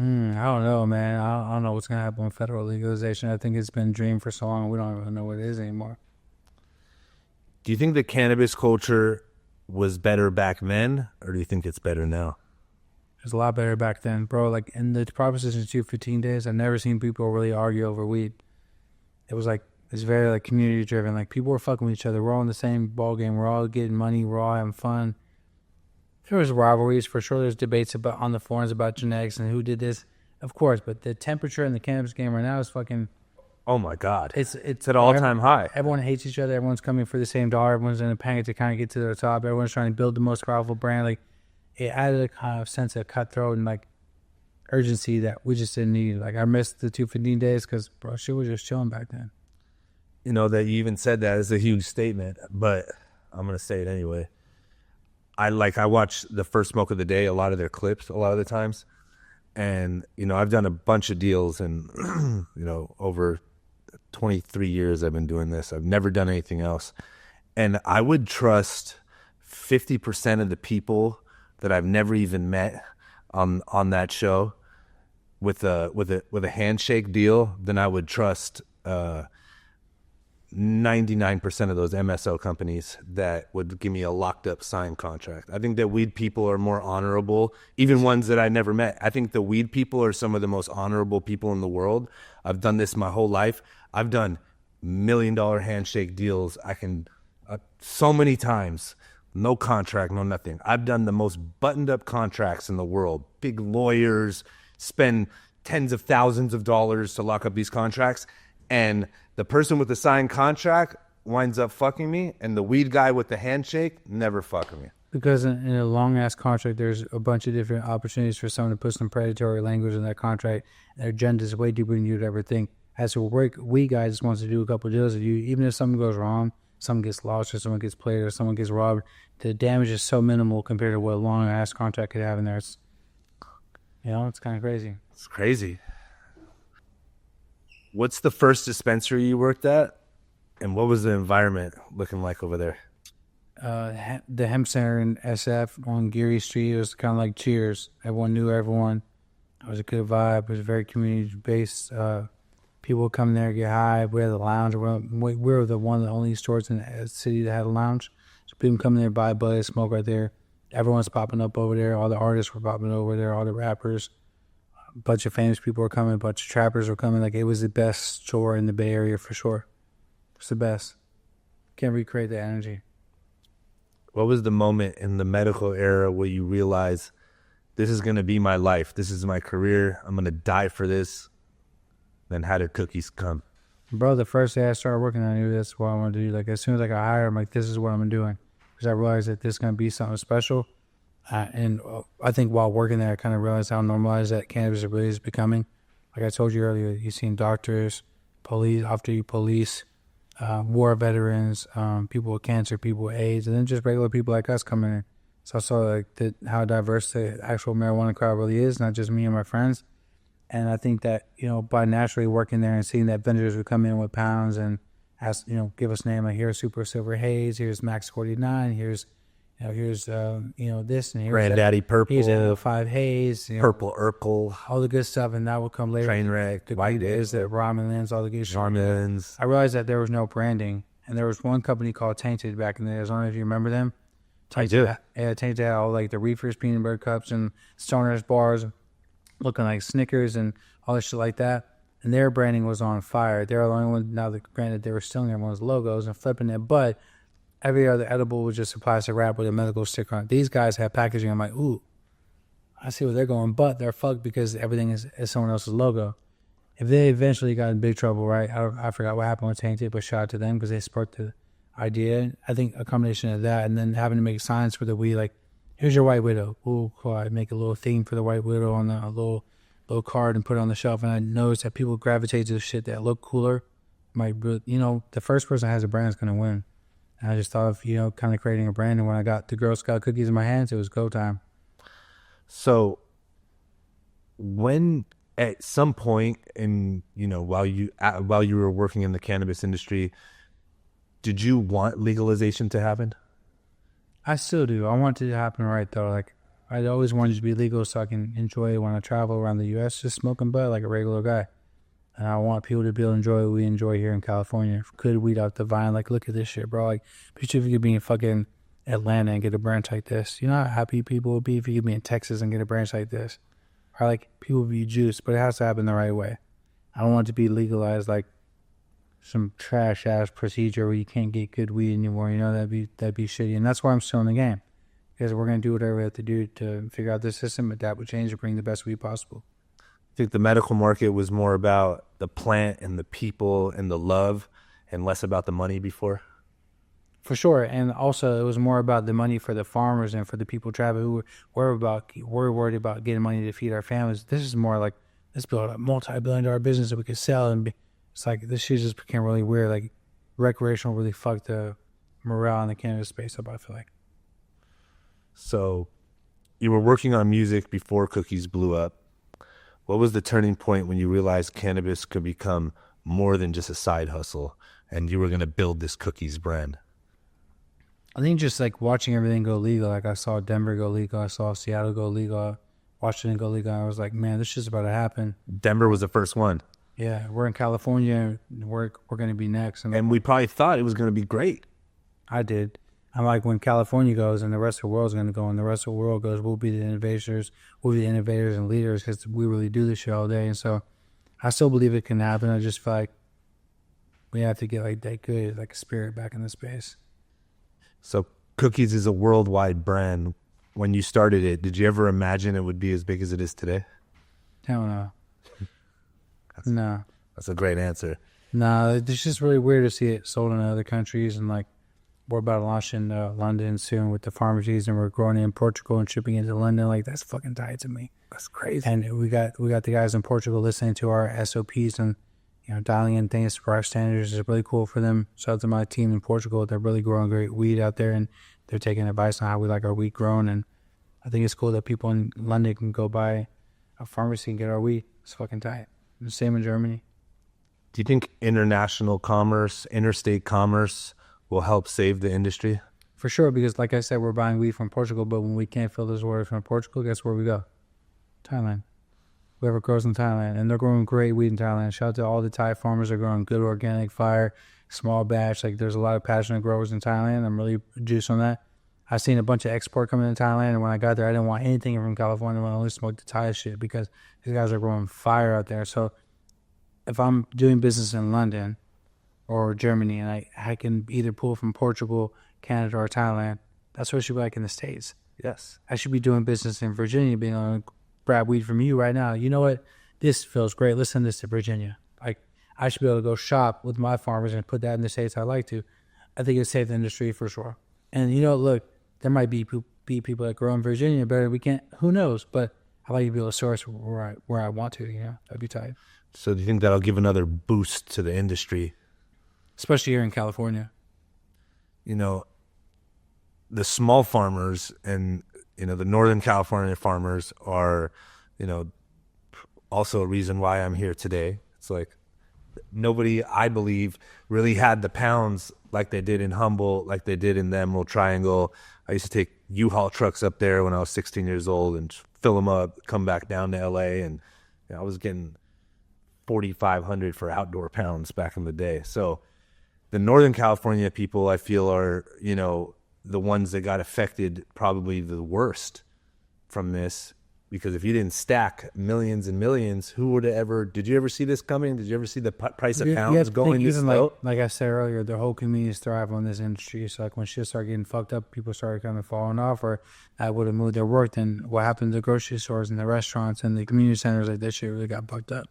I don't know, man. I don't know what's going to happen with federal legalization. I think it's been dreamed for so long, we don't even know what it is anymore. Do you think the cannabis culture was better back then, or do you think it's better now? It was a lot better back then, bro. Like, in the Proposition 215 days, I've never seen people really argue over weed. It was like, it's very like community driven. Like, people were fucking with each other. We're all in the same ball game. We're all getting money. We're all having fun. There was rivalries for sure. There's debates about on the forums about genetics and who did this, of course. But the temperature in the cannabis game right now is fucking. Oh my God! It's at all-time high. Everyone hates each other. Everyone's coming for the same dollar. Everyone's in a panic to kind of get to the top. Everyone's trying to build the most powerful brand. Like, it added a kind of sense of cutthroat and like urgency that we just didn't need. Like, I missed the 215 days because bro, shit was just chilling back then. You know that you even said that is a huge statement, but I'm gonna say it anyway. I watch the First Smoke of the Day, a lot of their clips, a lot of the times. And, you know, I've done a bunch of deals and, you know, over 23 years I've been doing this. I've never done anything else. And I would trust 50% of the people that I've never even met on that show with a handshake deal than I would trust 99% of those MSO companies that would give me a locked up signed contract. I think that weed people are more honorable, even ones that I never met. I think the weed people are some of the most honorable people in the world. I've done this my whole life. I've done $1 million handshake deals. So many times, no contract, no nothing. I've done the most buttoned up contracts in the world. Big lawyers spend tens of thousands of dollars to lock up these contracts. And the person with the signed contract winds up fucking me, and the weed guy with the handshake never fucking me. Because in a long-ass contract, there's a bunch of different opportunities for someone to put some predatory language in that contract. Their agenda is way deeper than you'd ever think. As a weed guy just wants to do a couple of deals with you, even if something goes wrong, someone gets lost or someone gets played or someone gets robbed, the damage is so minimal compared to what a long-ass contract could have in there. It's kind of crazy. It's crazy. What's the first dispensary you worked at, and what was the environment looking like over there? the hemp center in SF on Geary Street. It was kind of like Cheers. Everyone knew everyone. It was a good vibe. It was very community based. People would come there, get high. We had the lounge. We were the one of the only stores in the city that had a lounge. So people come there, buy bud, smoke right there. Everyone's popping up over there. All the artists were popping over there. All the rappers. A bunch of famous people were coming. A bunch of trappers were coming. Like, it was the best store in the Bay Area for sure. It's the best. Can't recreate the energy. What was the moment in the medical era where you realized this is going to be my life? This is my career. I'm going to die for this. Then how did cookies come? Bro, the first day I started working, I knew that's what I wanted to do. Like, as soon as I got hired, I'm like, this is what I'm doing. Because I realized that this is going to be something special. And I think while working there, I kind of realized how normalized that cannabis really is becoming. Like I told you earlier, you've seen doctors, police, war veterans, people with cancer, people with AIDS, and then just regular people like us coming in. So I saw like how diverse the actual marijuana crowd really is, not just me and my friends. And I think that, by naturally working there and seeing that vendors would come in with pounds and ask, give us a name, like, here's Super Silver Haze, here's Max 49, here's this, and here's Granddaddy Purple, here's 5 Haze, Purple Urkel, all the good stuff, and that would come later. Trainwreck, White is that ramen lands, all the good shit. Ramen. I realized that there was no branding, and there was one company called Tainted back in the day. I don't know if you remember them. I do. Yeah, Tainted had all like the Reefers peanut butter cups and Stoners bars, looking like Snickers and all this shit like that. And their branding was on fire. They were the only one. Now, granted, they were stealing everyone's logos and flipping it, but every other edible was just a plastic wrap with a medical sticker on it. These guys have packaging. I'm like, ooh, I see where they're going, but they're fucked because everything is someone else's logo. If they eventually got in big trouble, right? I forgot what happened with Tainted, but shout out to them because they sparked the idea. I think a combination of that and then having to make signs for the weed, like, here's your White Widow. Ooh, cool. I make a little theme for the White Widow on a little card and put it on the shelf. And I noticed that people gravitate to the shit that look cooler. The first person that has a brand is going to win. And I just thought of, kind of creating a brand. And when I got the Girl Scout cookies in my hands, it was go time. So when at some point in, while you were working in the cannabis industry, did you want legalization to happen? I still do. I want it to happen right, though. Like, I always wanted it to be legal so I can enjoy it when I travel around the U.S., just smoking bud like a regular guy. And I want people to be able to enjoy what we enjoy here in California. Good weed out the vine. Like, look at this shit, bro. Like, picture if you could be in fucking Atlanta and get a branch like this. You know how happy people would be if you could be in Texas and get a branch like this? Or, like, people would be juiced, but it has to happen the right way. I don't want it to be legalized like some trash-ass procedure where you can't get good weed anymore. That'd be shitty. And that's why I'm still in the game. Because we're going to do whatever we have to do to figure out the system, adapt with change, and bring the best weed possible. I think the medical market was more about the plant and the people and the love and less about the money before? For sure. And also, it was more about the money for the farmers and for the people traveling who were worried about getting money to feed our families. This is more like, let's build a multi-billion-dollar business that we could sell. And it's like, this shit just became really weird. Like, recreational really fucked the morale in the cannabis space up, I feel like. So you were working on music before Cookies blew up. What was the turning point when you realized cannabis could become more than just a side hustle and you were going to build this Cookies brand? I think just like watching everything go legal. Like, I saw Denver go legal. I saw Seattle go legal. Washington go legal. I was like, man, this shit's about to happen. Denver was the first one. Yeah, we're in California. We're going to be next. And we probably thought it was going to be great. I did. I'm like, when California goes and the rest of the world's going to go and the rest of the world goes, we'll be the innovators and leaders because we really do this shit all day. And so I still believe it can happen. I just feel like we have to get like that good, like a spirit back in the space. So Cookies is a worldwide brand. When you started it, did you ever imagine it would be as big as it is today? Hell no. No. That's a great answer. No, it's just really weird to see it sold in other countries, and like we're about to launch in London soon with the pharmacies, and we're growing it in Portugal and shipping it to London. Like, that's fucking tight to me. That's crazy. And we got the guys in Portugal listening to our SOPs and dialing in things for our standards is really cool for them. Shout out to my team in Portugal. They're really growing great weed out there, and they're taking advice on how we like our weed grown. And I think it's cool that people in London can go by a pharmacy and get our weed. It's fucking tight. The same in Germany. Do you think international commerce, interstate commerce will help save the industry? For sure, because like I said, we're buying weed from Portugal, but when we can't fill those orders from Portugal, guess where we go? Thailand. Whoever grows in Thailand. And they're growing great weed in Thailand. Shout out to all the Thai farmers. They're growing good organic fire, small batch. Like, there's a lot of passionate growers in Thailand. I'm really juiced on that. I've seen a bunch of export coming to Thailand, and when I got there, I didn't want anything from California. I wanted to only smoke the Thai shit because these guys are growing fire out there. So if I'm doing business in London or Germany, and I can either pull from Portugal, Canada, or Thailand, that's what it should be like in the States. Yes. I should be doing business in Virginia, being able to grab weed from you right now. You know what? This feels great. Listen to this to Virginia. Like, I should be able to go shop with my farmers and put that in the States I like to. I think it's saved the industry for sure. And, you know, look, there might be people that grow in Virginia, but we can't, who knows? But I like to be able to source where I want to, you know? That'd be tight. So do you think that'll give another boost to the industry? Especially here in California. You know, the small farmers and, you know, the Northern California farmers are, you know, also a reason why I'm here today. It's like nobody, I believe, really had the pounds like they did in Humboldt, like they did in the Emerald Triangle. I used to take U-Haul trucks up there when I was 16 years old and fill them up, come back down to LA, and you know, I was getting 4,500 for outdoor pounds back in the day. So the Northern California people, I feel, are, you know, the ones that got affected probably the worst from this, because if you didn't stack millions and millions, who would have ever, did you ever see this coming? Did you ever see the price of pounds going this low? Like I said earlier, the whole communities thrive on this industry. So like when shit started getting fucked up, people started kind of falling off, or I would have moved their work. Then what happened to the grocery stores and the restaurants and the community centers, like that shit really got fucked up.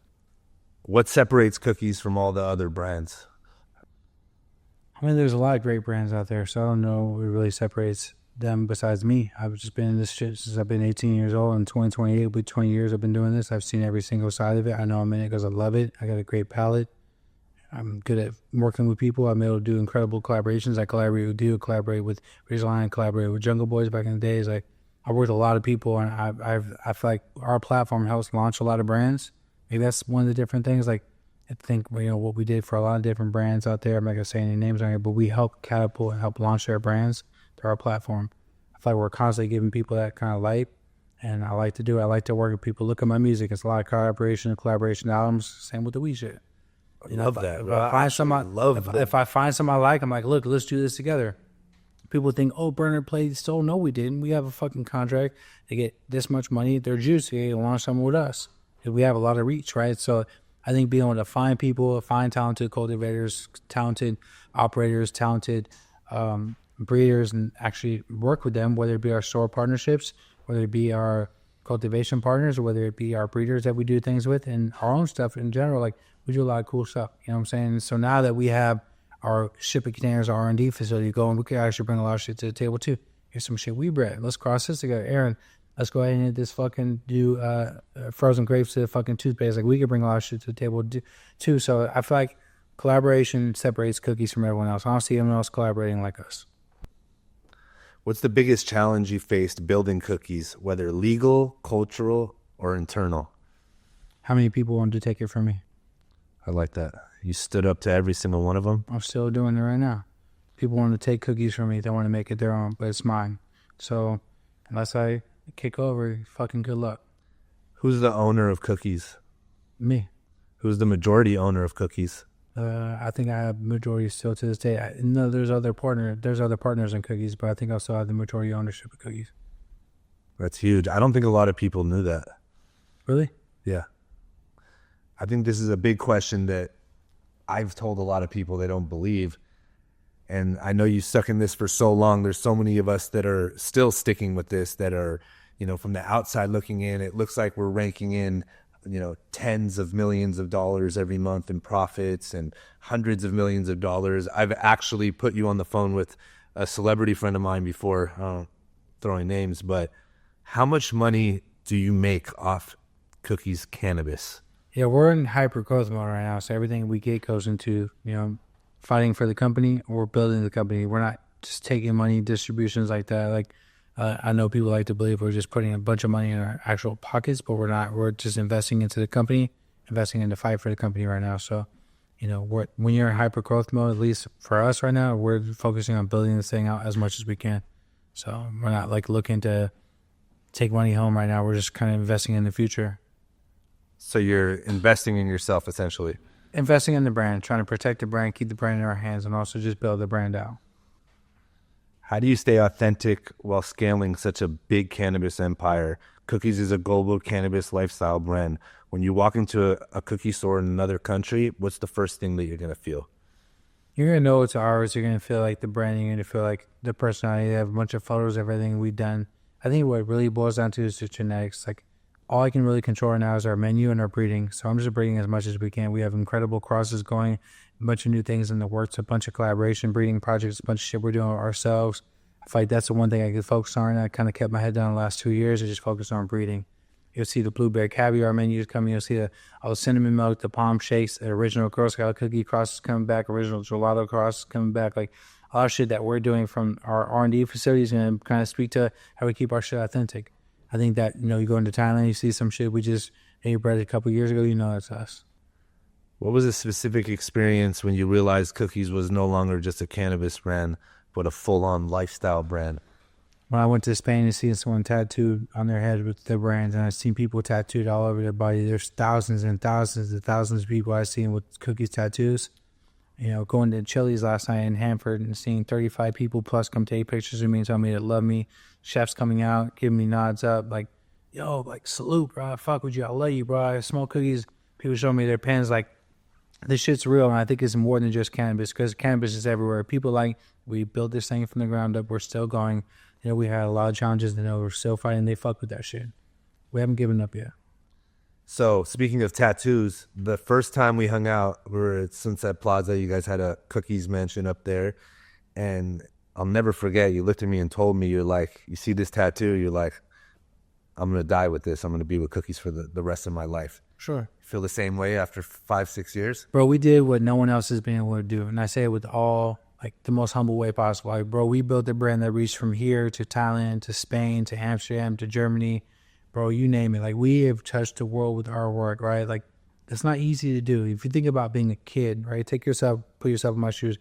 What separates Cookies from all the other brands? I mean, there's a lot of great brands out there, so I don't know what really separates them besides me. I've just been in this shit since I've been 18 years old, and 2028 will be 20 years I've been doing this. I've seen every single side of it. I know I'm in it because I love it. I got a great palate. I'm good at working with people. I'm able to do incredible collaborations. I collaborate with you, collaborate with Ridgeline, collaborate with Jungle Boys back in the days. Like, I worked with a lot of people, and I feel like our platform helps launch a lot of brands. Maybe that's one of the different things. Like, I think, you know, what we did for a lot of different brands out there, I'm not going to say any names on here, but we help catapult and help launch their brands through our platform. I feel like we're constantly giving people that kind of light, and I like to do it. I like to work with people. Look at my music. It's a lot of collaboration albums. Same with the weed shit. I love that. If I find something I like, I'm like, look, let's do this together. People think, oh, Berner played Soul. No, we didn't. We have a fucking contract. They get this much money. They're juicy. They launch something with us. We have a lot of reach, right? So I think being able to find people, find talented cultivators, talented operators, talented breeders, and actually work with them, whether it be our store partnerships, whether it be our cultivation partners, or whether it be our breeders that we do things with, and our own stuff in general. Like, we do a lot of cool stuff. You know what I'm saying? So now that we have our shipping containers, our R&D facility going, we can actually bring a lot of shit to the table too. Here's some shit we bred. Let's cross this together. Aaron, let's go ahead and this fucking do frozen grapes to the fucking toothpaste. Like, we could bring a lot of shit to the table too. So I feel like collaboration separates Cookies from everyone else. I don't see anyone else collaborating like us. What's the biggest challenge you faced building Cookies, whether legal, cultural, or internal? How many people wanted to take it from me? I like that. You stood up to every single one of them? I'm still doing it right now. People want to take Cookies from me. They want to make it their own, but it's mine. So unless I kick over, fucking good luck. Who's the owner of Cookies? Me. Who's the majority owner of Cookies? I think I have majority still to this day. No, there's other partners in Cookies, but I think I still have the majority ownership of Cookies. That's huge. I don't think a lot of people knew that. Really? Yeah. I think this is a big question that I've told a lot of people they don't believe. And I know you stuck in this for so long. There's so many of us that are still sticking with this, that are, you know, from the outside looking in, it looks like we're ranking in, you know, tens of millions of dollars every month in profits and hundreds of millions of dollars. I've actually put you on the phone with a celebrity friend of mine before, throwing names, but how much money do you make off Cookies Cannabis? Yeah, we're in hyper growth mode right now. So everything we get goes into, you know, fighting for the company or building the company. We're not just taking money, distributions like that. Like, I know people like to believe we're just putting a bunch of money in our actual pockets, but we're not. We're just investing into the company, investing in the fight for the company right now. So when you're in hyper growth mode, at least for us right now, we're focusing on building this thing out as much as we can. So we're not like looking to take money home right now. We're just kind of investing in the future. So you're investing in yourself, essentially. Investing in the brand, trying to protect the brand, keep the brand in our hands, and also just build the brand out. How do you stay authentic while scaling such a big cannabis empire? Cookies is a global cannabis lifestyle brand. When you walk into a cookie store in another country, what's the first thing that you're going to feel? You're going to know it's ours. You're going to feel like the branding. You're going to feel like the personality. They have a bunch of photos of everything we've done. I think what it really boils down to is the genetics. Like, all I can really control right now is our menu and our breeding. So I'm just breeding as much as we can. We have incredible crosses going, a bunch of new things in the works, a bunch of collaboration breeding projects, a bunch of shit we're doing ourselves. I feel like that's the one thing I could focus on. I kind of kept my head down the last 2 years and just focused on breeding. You'll see the blueberry caviar menus coming. You'll see all the cinnamon milk, the palm shakes, the original Girl Scout cookie crosses coming back, original gelato crosses coming back. Like, a lot of shit that we're doing from our R&D facilities and kind of speak to how we keep our shit authentic. I think that, you go into Thailand, you see some shit we just bred a couple years ago, that's us. What was a specific experience when you realized Cookies was no longer just a cannabis brand, but a full-on lifestyle brand? When I went to Spain and seen someone tattooed on their head with the brands, and I've seen people tattooed all over their body. There's thousands and thousands and thousands of people I've seen with Cookies tattoos. Going to Chili's last night in Hanford and seeing 35 people plus come take pictures of me and tell me they love me. Chefs coming out, giving me nods up, like, yo, like, salute, bro. I fuck with you. I love you, bro. I smoke cookies. People show me their pens. Like, this shit's real, and I think it's more than just cannabis, because cannabis is everywhere. People we built this thing from the ground up. We're still going. We had a lot of challenges, we're still fighting. They fuck with that shit. We haven't given up yet. So, speaking of tattoos, the first time we hung out, we were at Sunset Plaza. You guys had a Cookies mansion up there. And I'll never forget, you looked at me and told me, you're like, you see this tattoo, you're like, I'm going to die with this. I'm going to be with Cookies for the rest of my life. Sure. Feel the same way after 5-6 years? Bro, we did what no one else has been able to do. And I say it with all, the most humble way possible. Like, bro, we built a brand that reached from here to Thailand, to Spain, to Amsterdam, to Germany. Bro, you name it. Like, we have touched the world with our work, right? Like, that's not easy to do. If you think about being a kid, right? Put yourself in my shoes.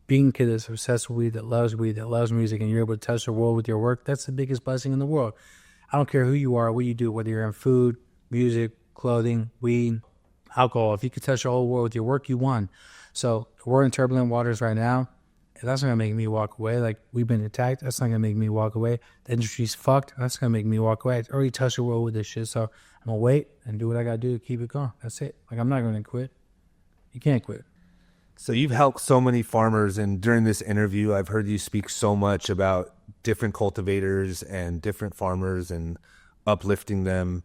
Being a kid that's obsessed with weed, that loves music, and you're able to touch the world with your work, that's the biggest blessing in the world. I don't care who you are, what you do, whether you're in food, music, clothing, weed, alcohol. If you could touch the whole world with your work, you won. So we're in turbulent waters right now. That's not going to make me walk away. Like, we've been attacked. That's not going to make me walk away. The industry's fucked. That's going to make me walk away. I already touched the world with this shit. So I'm going to wait and do what I got to do to keep it going. That's it. Like, I'm not going to quit. You can't quit. So you've helped so many farmers, and during this interview, I've heard you speak so much about different cultivators and different farmers and uplifting them.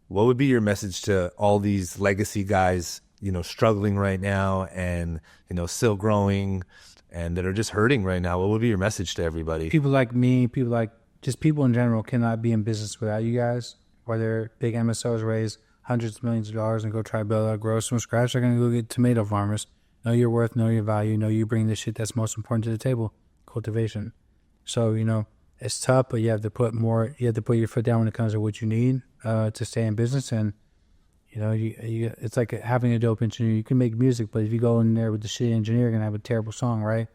What would be your message to all these legacy guys, struggling right now and, still growing and that are just hurting right now? What would be your message to everybody? People like me, just people in general cannot be in business without you guys. Whether big MSOs raise hundreds of millions of dollars and go try to build out grows from scratch, they're going to go get tomato farmers. Know your worth, know your value, know you bring the shit that's most important to the table, cultivation. So, it's tough, but you have to put your foot down when it comes to what you need to stay in business. And, it's like having a dope engineer. You can make music, but if you go in there with the shitty engineer, you're going to have a terrible song, right?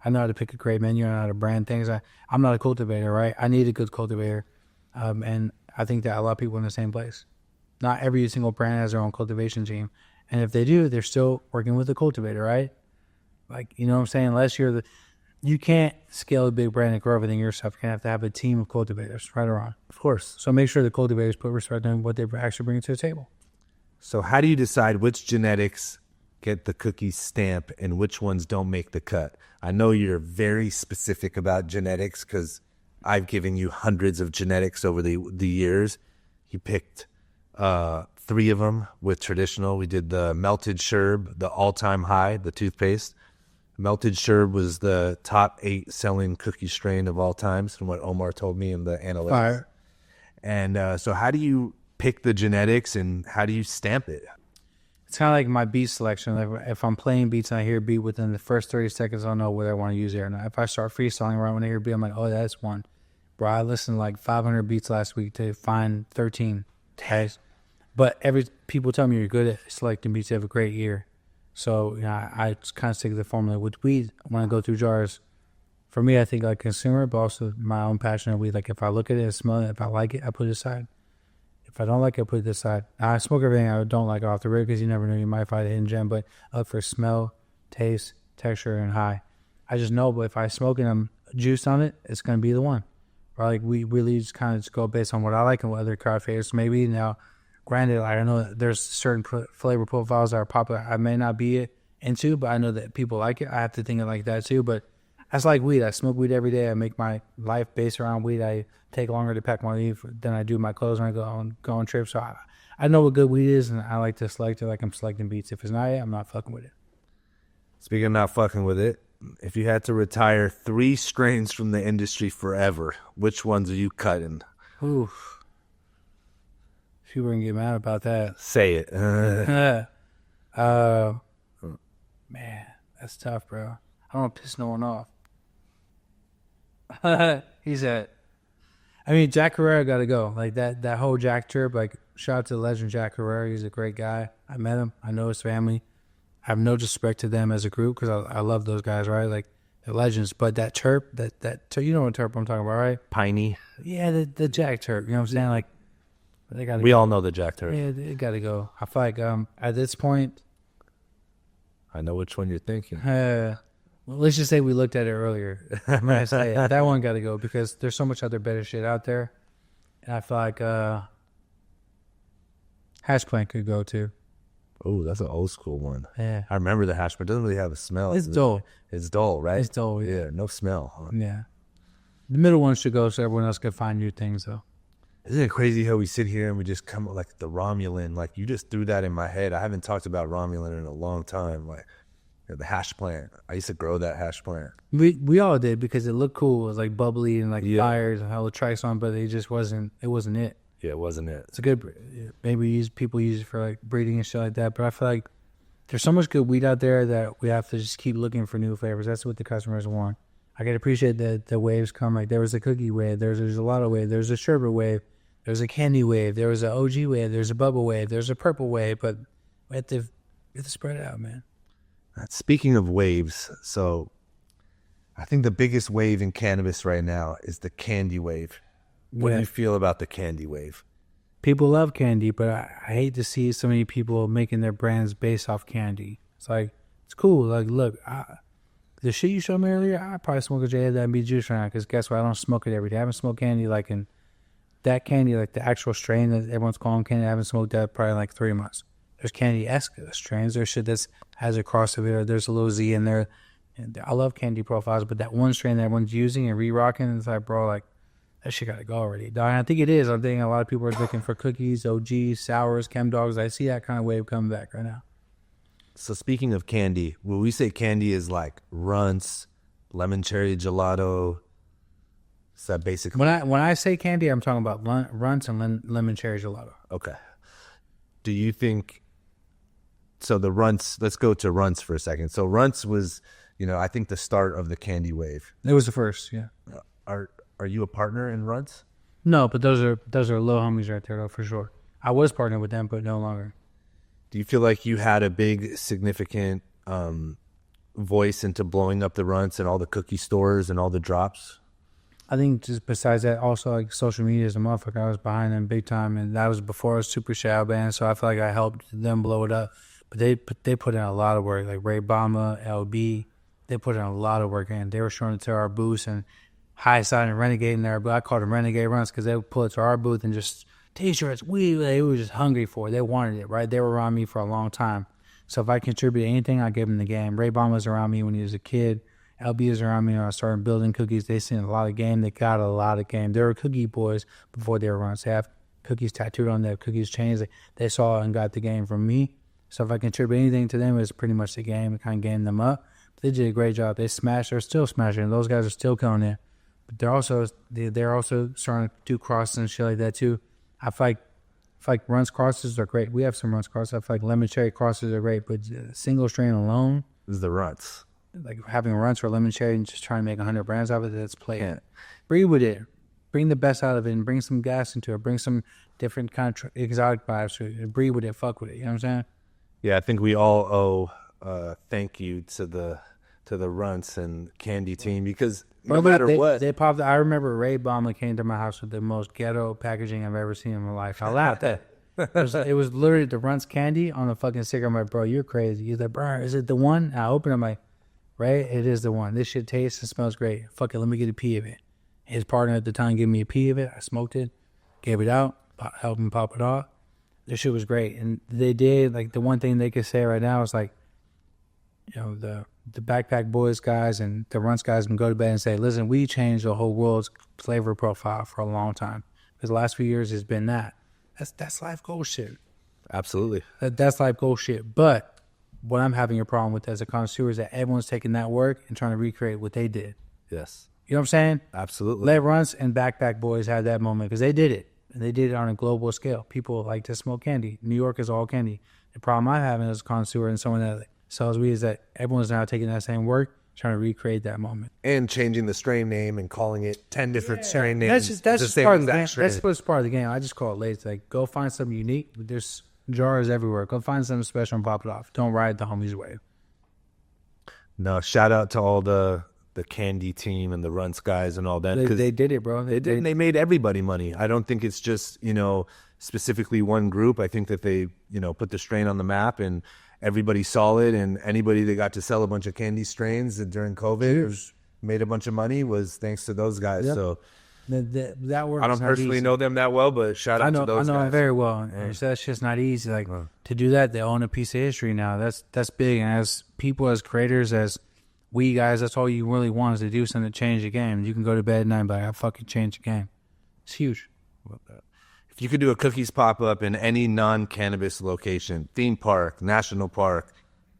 I know how to pick a great menu. I know how to brand things. I'm not a cultivator, right? I need a good cultivator. And I think that a lot of people are in the same place. Not every single brand has their own cultivation team. And if they do, they're still working with a cultivator, right? Like, you know what I'm saying? Unless you can't scale a big brand and grow everything yourself. You're going to have a team of cultivators, right or wrong. Of course. So make sure the cultivators put respect on what they're actually bringing to the table. So how do you decide which genetics get the Cookies stamp and which ones don't make the cut? I know you're very specific about genetics because I've given you hundreds of genetics over the years. You picked 3 of them with traditional. We did the melted sherb, the all-time high, the toothpaste. Melted sherb was the top 8 selling cookie strain of all times from what Omar told me in the analytics. Fire. And so how do you pick the genetics and how do you stamp it? It's kind of like my beat selection. Like, if I'm playing beats and I hear a beat within the first 30 seconds, I'll know whether I want to use it or not. If I start freestyling right when I hear a beat, I'm like, oh, that's one. Bro, I listened to like 500 beats last week to find 13 tags. But people tell me you're good at selecting beats. You have a great ear. So, I just kind of stick to the formula. With weed, when I go through jars, for me, I think like consumer, but also my own passion of weed. Like if I look at it and smell it, if I like it, I put it aside. If I don't like it, I put it aside. I smoke everything I don't like off the rip because you never know, you might find a hidden gem. But I look for smell, taste, texture, and high. I just know, but if I smoke and I'm juiced on it, it's going to be the one. Or like we really just kind of just go based on what I like and what other crowd favorites maybe. Now, granted, I know that there's certain flavor profiles that are popular. I may not be into, but I know that people like it. I have to think of like that too. But that's like weed. I smoke weed every day. I make my life based around weed. I take longer to pack my leaf than I do my clothes when I go on trips. So I know what good weed is, and I like to select it like I'm selecting beats. If it's not it, I'm not fucking with it. Speaking of not fucking with it, if you had to retire 3 strains from the industry forever, which ones are you cutting? Ooh. People are going to get mad about that. Say it. Man, that's tough, bro. I don't want to piss no one off. He said, I mean, Jack Herrera got to go. Like that whole Jack trip, like shout out to the legend Jack Herrera. He's a great guy. I met him. I know his family. I have no disrespect to them as a group because I love those guys, right? Like they're legends. But that terp, that you know what terp I'm talking about, right? Piney. Yeah, the Jack terp. You know what I'm saying? Like they got. We all know the Jack terp. Yeah, they got to go. I feel like at this point, I know which one you're thinking. Well, let's just say we looked at it earlier. I'm gonna say that one got to go because there's so much other better shit out there, and I feel like hash plant could go too. Oh, that's an old school one. Yeah, I remember the hash plant. It doesn't really have a smell. It's dull. It's dull, right? It's dull. Yeah, no smell. Huh? Yeah, the middle one should go so everyone else can find new things though. Isn't it crazy how we sit here and we just come up like the Romulan? Like you just threw that in my head. I haven't talked about Romulan in a long time. Like the hash plant. I used to grow that hash plant. We all did because it looked cool. It was like bubbly and like fires and how the tracks on, but it just wasn't. It wasn't it. Yeah, it wasn't it. It's a good. Maybe people use it for like breeding and shit like that. But I feel like there's so much good weed out there that we have to just keep looking for new flavors. That's what the customers want. I can appreciate that the waves come. Like there was a cookie wave. There's a lot of wave. There's a sherbet wave. There's a candy wave. There was an OG wave. There's a bubble wave. There's a purple wave. But we have to spread it out, man. Speaking of waves, so I think the biggest wave in cannabis right now is the candy wave. What do you feel about the candy wave? People love candy, but I hate to see so many people making their brands based off candy. It's like, it's cool. Like, look, the shit you showed me earlier, I probably smoke a J of that and be juice right now because guess what? I don't smoke it every day. I haven't smoked candy like in that candy, like the actual strain that everyone's calling candy. I haven't smoked that probably in like 3 months. There's candy-esque strains. There's shit that has a crossover. There's a little Z in there. And I love candy profiles, but that one strain that everyone's using and re-rocking, it's like, bro, like, that shit got to go already. And I think it is. I think a lot of people are looking for cookies, OGs, sours, chem dogs. I see that kind of wave coming back right now. So speaking of candy, when we say candy is like runts, lemon cherry gelato, is that basically? When I say candy, I'm talking about runts and lemon cherry gelato. Okay. Do you think... So the runts, let's go to runts for a second. So runts was, I think the start of the candy wave. It was the first, yeah. Are you a partner in runts? No, but those are little homies right there though, for sure. I was partnered with them, but no longer. Do you feel like you had a big, significant voice into blowing up the runts and all the cookie stores and all the drops? I think just besides that, also like social media is a motherfucker. I was behind them big time, and that was before I was super shadow banned, so I feel like I helped them blow it up. But they put in a lot of work, like Ray Bama, LB. They put in a lot of work, and they were showing it to our booths and High Side and Renegade in there. But I called them Renegade Runs because they would pull it to our booth and just T-shirts. They were just hungry for it. They wanted it, right? They were around me for a long time. So if I contributed anything, I gave them the game. Ray Bama was around me when he was a kid. LB was around me when I started building cookies. They seen a lot of game. They got a lot of game. They were cookie boys before they were runs. They have cookies tattooed on their cookies chains. They saw and got the game from me. So if I contribute anything to them, it's pretty much the game. It kind of game them up. But they did a great job. They smashed. They're still smashing. Those guys are still killing it. But they're also starting to do crosses and shit like that too. I feel like runs crosses are great. We have some runs crosses. I feel like lemon cherry crosses are great, but single strain alone is the runs. Like having runs or lemon cherry and just trying to make 100 brands out of it, that's play it. Breathe with it. Bring the best out of it and bring some gas into it. Bring some different kind of exotic vibes to it. Breathe with it. Fuck with it. You know what I'm saying? Yeah, I think we all owe thank you to the Runts and Candy team, because no Well, matter what, they popped. I remember Ray Bauman came to my house with the most ghetto packaging I've ever seen in my life. I laughed at it. It was literally the Runts candy on the fucking sticker. I'm like, bro, you're crazy. He's like, Berner, is it the one? I open it, I'm like, Ray, it is the one. This shit tastes and smells great. Fuck it, let me get a pee of it. His partner at the time gave me a pee of it. I smoked it, gave it out, helped him pop it off. This shit was great. And they did, like, the one thing they could say right now is like, you know, the Backpack Boys guys and the Runts guys can go to bed and say, listen, we changed the whole world's flavor profile for a long time. Because the last few years has been that. That's life goal shit. absolutely. That's life goal shit. But what I'm having a problem with as a connoisseur is that everyone's taking that work and trying to recreate what they did. Yes, You know what I'm saying? absolutely. Let Runts and Backpack Boys had that moment because they did it. And they did it on a global scale. People like to smoke candy. New York is all candy. The problem I'm having as a connoisseur and someone that sells weed is that everyone's now taking that same work, trying to recreate that moment. And changing the strain name and calling it 10 different strain names. That's just part of the game. That's what's part of the game. I just call it lazy. Like, go find something unique. There's jars everywhere. Go find something special and pop it off. Don't ride the homies' wave. No, shout out to all the Candy team and the Runts guys and all that. They did it, bro. They did. They made everybody money. I don't think it's just, specifically one group. I think that they, put the strain on the map and everybody's solid, and anybody that got to sell a bunch of candy strains during COVID made a bunch of money was thanks to those guys. Yep. So that works. I don't personally know them that well, but shout out to those guys. I know them very well. That's just not easy. Like to do that, they own a piece of history now. That's big. And as people, as creators, as we guys, that's all you really want is to do something to change the game. You can go to bed at night and be like, I fucking changed the game. It's huge. If you could do a cookies pop-up in any non-cannabis location, theme park, national park,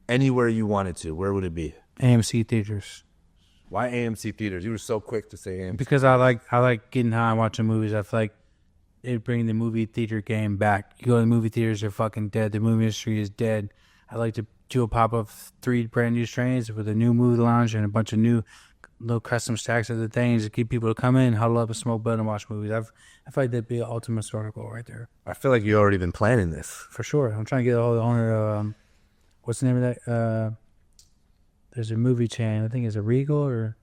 anywhere you wanted to, where would it be? AMC theaters. Why AMC theaters? You were so quick to say AMC. Because I like getting high and watching movies. I feel like it bring the movie theater game back. You go to the movie theaters, they're fucking dead. The movie industry is dead. I like to do a pop up 3 brand new strains with a new movie lounge and a bunch of new little custom stacks of the things to get people to come in, huddle up and smoke bud and watch movies. I feel like that'd be an ultimate story goal right there. I feel like you already been planning this. For sure. I'm trying to get a hold of the owner of, what's the name of that? There's a movie chain. I think it's a Regal, or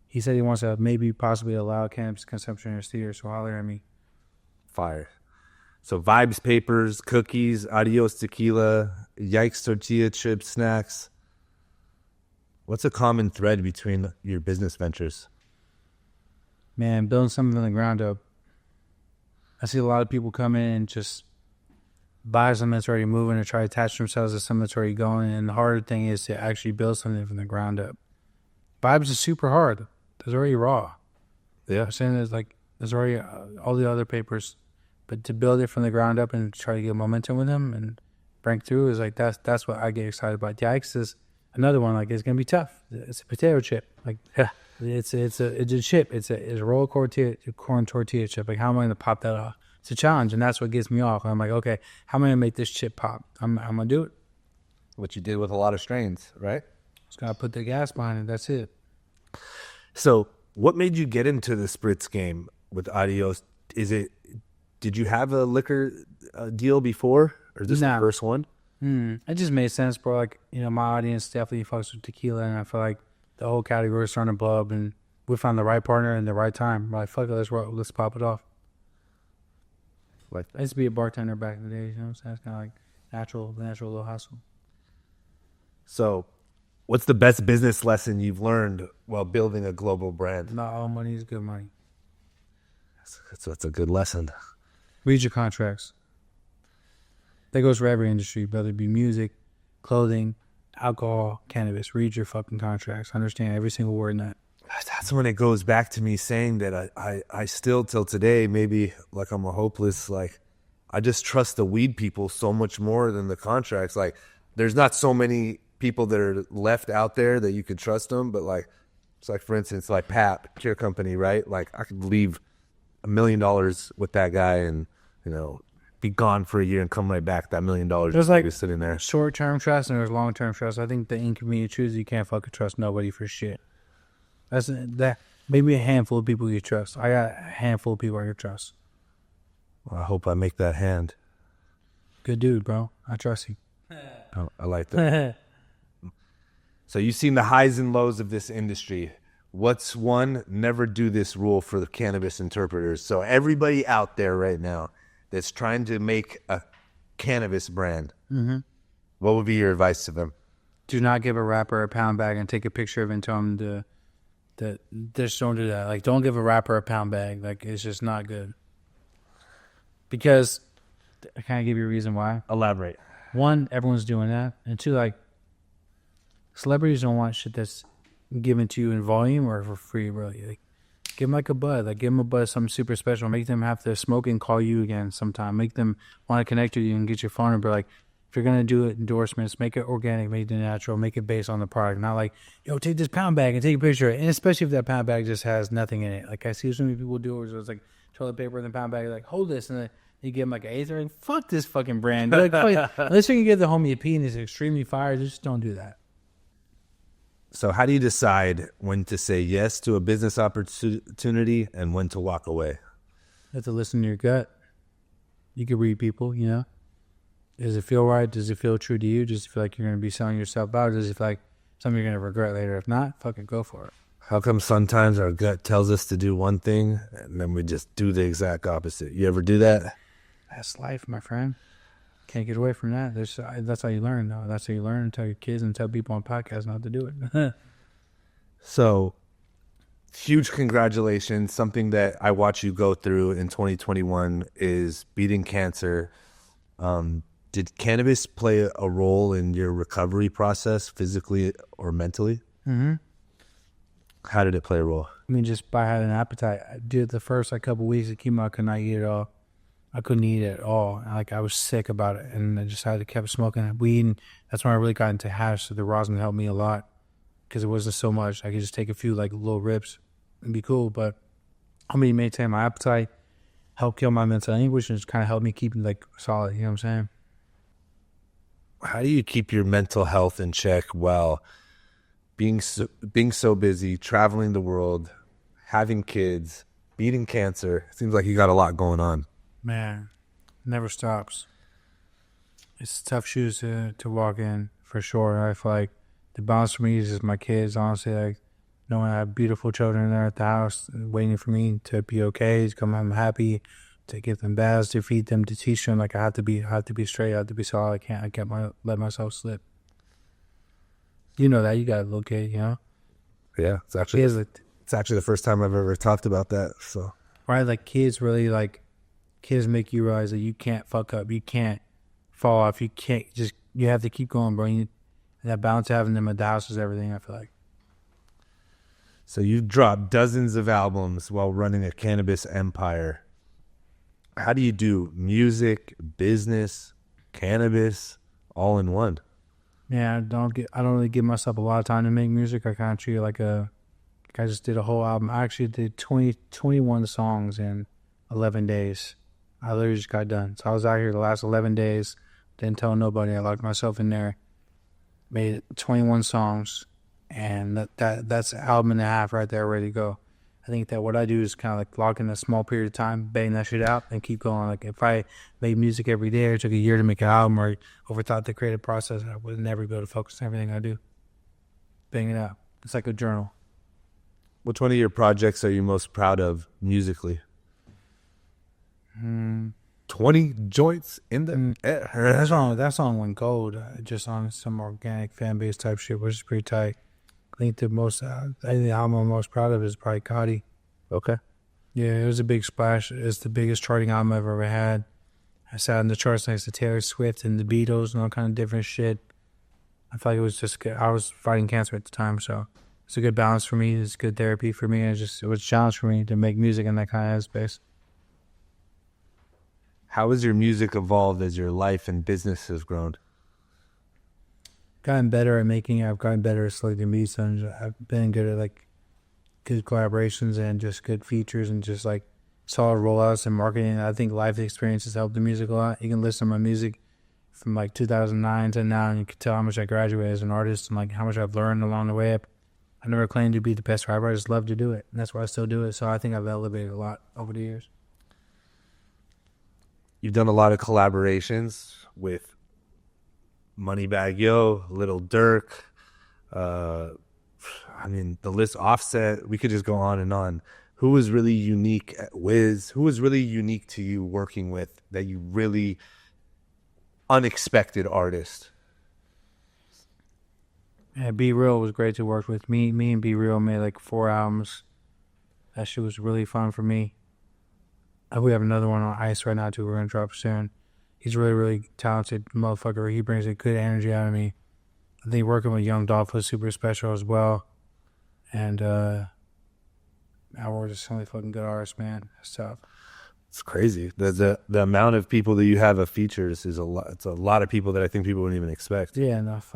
he said he wants to maybe possibly allow cannabis consumption in his theater, so holler at me. Fire. So Vibes Papers, cookies, Adios Tequila, Yikes Tortilla Chips, snacks. What's a common thread between your business ventures? Man, building something from the ground up. I see a lot of people come in and just buy something that's already moving or try to attach themselves to something that's already going. And the harder thing is to actually build something from the ground up. Vibes is super hard. There's already raw. Yeah. I'm saying there's already all the other papers. But to build it from the ground up and try to get momentum with them and break through is like that's what I get excited about. Yikes is another one. Like, it's gonna be tough. It's a potato chip. Like, it's a chip. It's a rolled corn tortilla chip. Like, how am I gonna pop that off? It's a challenge, and that's what gets me off. I'm like, okay, how am I gonna make this chip pop? I'm gonna do it. What you did with a lot of strains, right? Just gotta put the gas behind it. That's it. So, what made you get into the spritz game with Adios? Did you have a liquor deal before, or is this the first one? It just made sense, bro. Like, my audience definitely fucks with tequila, and I feel like the whole category is starting to blow up, and we found the right partner in the right time. We're like, fuck it, let's pop it off. Like, I used to be a bartender back in the day, you know what I'm saying? It's kind of like natural little hustle. So, what's the best business lesson you've learned while building a global brand? Not all money is good money. That's a good lesson. Read your contracts. That goes for every industry, whether it be music, clothing, alcohol, cannabis. Read your fucking contracts. Understand every single word in that. That's when it goes back to me saying that I still till today, maybe like I'm a hopeless, like I just trust the weed people so much more than the contracts. Like, there's not so many people that are left out there that you could trust them, but like, it's like, for instance, like Pap, Cure Company, right? Like, I could leave $1 million with that guy and, be gone for a year and come right back. That $1 million there's like sitting there. Short-term trust and there's long-term trust. I think the inconvenient truth is you can't fucking trust nobody for shit. That maybe a handful of people you trust. I got a handful of people I can trust. Well, I hope I make that hand. Good dude, bro. I trust you. Oh, I like that. So you've seen the highs and lows of this industry. What's one? Never do this rule for the cannabis interpreters. So everybody out there right now that's trying to make a cannabis brand, what would be your advice to them? Do not give a rapper a pound bag and take a picture of it and tell him to just don't do that. Like, don't give a rapper a pound bag. Like, it's just not good. Because, can I give you a reason why? Elaborate. One, everyone's doing that. And two, like, celebrities don't want shit that's given to you in volume or for free, really. Like, give them like a bud. Like, give them a bud, something super special. Make them have to smoke and call you again sometime. Make them want to connect with you and get your phone number. Like, if you're going to do endorsements, make it organic, make it natural, make it based on the product. Not like, yo, take this pound bag and take a picture. And especially if that pound bag just has nothing in it. Like, I see so many people do it where it's like toilet paper in the pound bag. Like, hold this. And then you give them like an eighth. They're like, fuck this fucking brand. Like, unless you can give the homie a pee and it's extremely fire, just don't do that. So how do you decide when to say yes to a business opportunity and when to walk away? You have to listen to your gut. You can read people, you know. Does it feel right? Does it feel true to you? Does it feel like you're going to be selling yourself out? Or does it feel like something you're going to regret later? If not, fucking go for it. How come sometimes our gut tells us to do one thing and then we just do the exact opposite? You ever do that? That's life, my friend. Can't get away from that. That's how you learn, though. That's how you learn and tell your kids and tell people on podcasts not to do it. So, huge congratulations. Something that I watch you go through in 2021 is beating cancer. Did cannabis play a role in your recovery process, physically or mentally? Mm-hmm. How did it play a role? I mean, just by having an appetite. I did the first couple of weeks of chemo, I could not eat at all. I couldn't eat it at all. Like, I was sick about it, and I just had to keep smoking weed. And that's when I really got into hash. So the rosin helped me a lot because it wasn't so much. I could just take a few little rips and be cool. But helped me maintain my appetite, helped kill my mental anguish, and just kind of helped me keep solid. You know what I'm saying? How do you keep your mental health in check while being so busy, traveling the world, having kids, beating cancer? It seems like you got a lot going on. Man, never stops. It's tough shoes to walk in, for sure. I feel like the balance for me is just my kids, honestly. Like, knowing I have beautiful children there at the house waiting for me to be okay, to come home happy, to give them baths, to feed them, to teach them. Like, I have to be straight, I have to be solid. I can't let myself slip. You know that. You got a little kid, you know? Yeah, it's actually the first time I've ever talked about that. So, right, like, kids really, like, kids make you realize that you can't fuck up, you can't fall off, you have to keep going, bro. That balance of having them at the house is everything, I feel like. So you've dropped dozens of albums while running a cannabis empire. How do you do music, business, cannabis, all in one? Yeah, I don't really give myself a lot of time to make music. I kind of treat it like I just did a whole album. I actually did 21 songs in 11 days. I literally just got done. So I was out here the last 11 days, didn't tell nobody. I locked myself in there, made 21 songs, and that's an album and a half right there ready to go. I think that what I do is kind of like lock in a small period of time, bang that shit out, and keep going. Like, if I made music every day or it took a year to make an album or overthought the creative process, I would never be able to focus on everything I do. Bang it out. It's like a journal. Which one of your projects are you most proud of musically? 20 joints in the that song went gold, just on some organic fan base type shit, which is pretty tight. I think the album I'm most proud of is probably Gotti. Okay. Yeah, it was a big splash. It's the biggest charting album I've ever had. I sat in the charts next to Taylor Swift and the Beatles and all kind of different shit. I felt like it was just good. I was fighting cancer at the time, so it's a good balance for me. It's good therapy for me. It was a challenge for me to make music in that kind of space. How has your music evolved as your life and business has grown? Gotten better at making it. I've gotten better at selecting beats, and I've been good at good collaborations and just good features and just solid rollouts and marketing. I think life experiences helped the music a lot. You can listen to my music from 2009 to now, and you can tell how much I graduated as an artist and how much I've learned along the way. I never claimed to be the best rapper. I just love to do it, and that's why I still do it. So I think I've elevated a lot over the years. You've done a lot of collaborations with Moneybagg Yo, Little Durk, I mean, the list, Offset, we could just go on and on. Who was really unique at Wiz? Who was really unique to you working with that you really unexpected artist? Yeah, Be Real was great to work with. Me and Be Real made like 4 albums. That shit was really fun for me. We have another one on ice right now too. We're gonna drop soon. He's a really, really talented motherfucker. He brings a good energy out of me. I think working with Young Dolph was super special as well. And we're just really fucking good artists, man. It's tough. It's crazy. The amount of people that you have as features is a lot. It's a lot of people that I think people wouldn't even expect. Yeah, and I've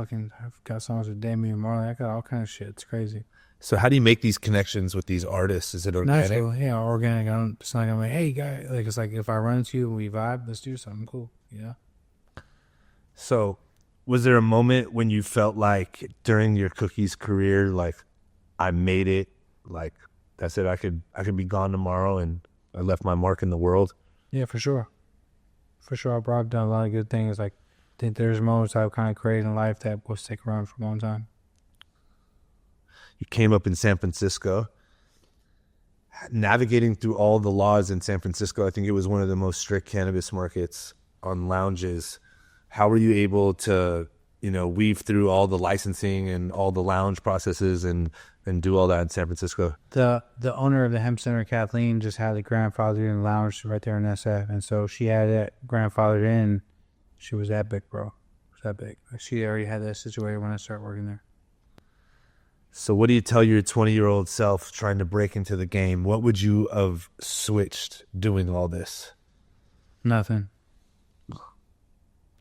got songs with Damian Marley. I got all kind of shit. It's crazy. So how do you make these connections with these artists? Is it organic? Natural, yeah, organic. It's not gonna be, hey, guy. Like, it's like if I run into you and we vibe, let's do something cool. Yeah. So, was there a moment when you felt like during your Cookies career, like, I made it, like that's it, I could be gone tomorrow and I left my mark in the world? Yeah, for sure. For sure, I've done a lot of good things. Like, I think there's moments I've kind of created in life that will stick around for a long time. You came up in San Francisco. Navigating through all the laws in San Francisco, I think it was one of the most strict cannabis markets on lounges. How were you able to, weave through all the licensing and all the lounge processes and do all that in San Francisco? The owner of the hemp center, Kathleen, just had the grandfather in the lounge right there in SF, and so she had it grandfathered in. She was that big, bro. It was that big. She already had that situated when I started working there. So what do you tell your 20-year-old self trying to break into the game? What would you have switched doing all this? Nothing.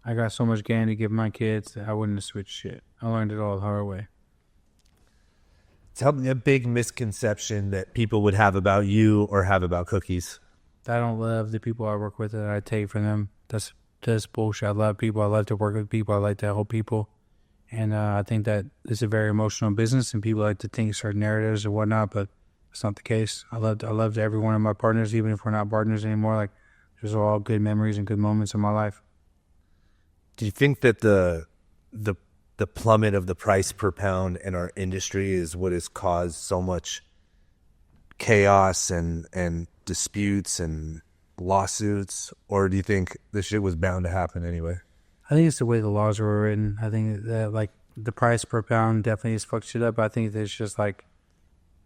I got so much game to give my kids that I wouldn't have switched shit. I learned it all the hard way. Tell me a big misconception that people would have about you or have about Cookies. I don't love the people I work with that I take from them. That's bullshit. I love people. I love to work with people. I like to help people. And I think that it's a very emotional business and people like to think certain narratives and whatnot, but it's not the case. I love every one of my partners, even if we're not partners anymore. Like, there's all good memories and good moments in my life. Do you think that the plummet of the price per pound in our industry is what has caused so much chaos and disputes and lawsuits? Or do you think this shit was bound to happen anyway? I think it's the way the laws were written. I think that, like, the price per pound definitely has fucked shit up. I think there's just, like,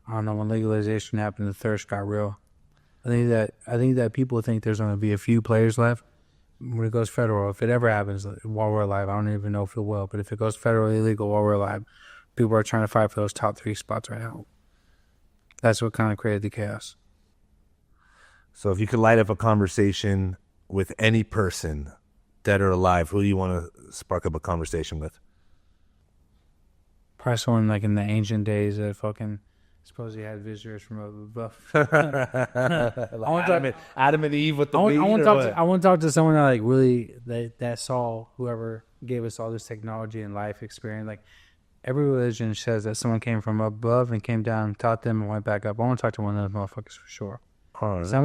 I don't know, when legalization happened, the thirst got real. I think that people think there's going to be a few players left when it goes federal. If it ever happens while we're alive, I don't even know if it will, but if it goes federally illegal while we're alive, people are trying to fight for those top 3 spots right now. That's what kind of created the chaos. So if you could light up a conversation with any person, dead or alive, who do you want to spark up a conversation with? Probably someone like in the ancient days that fucking supposedly had visitors from above. Adam and Eve with the weed. I want to talk to someone that like really that saw whoever gave us all this technology and life experience. Like, every religion says that someone came from above and came down, taught them, and went back up. I want to talk to one of those motherfuckers for sure. Right. Tell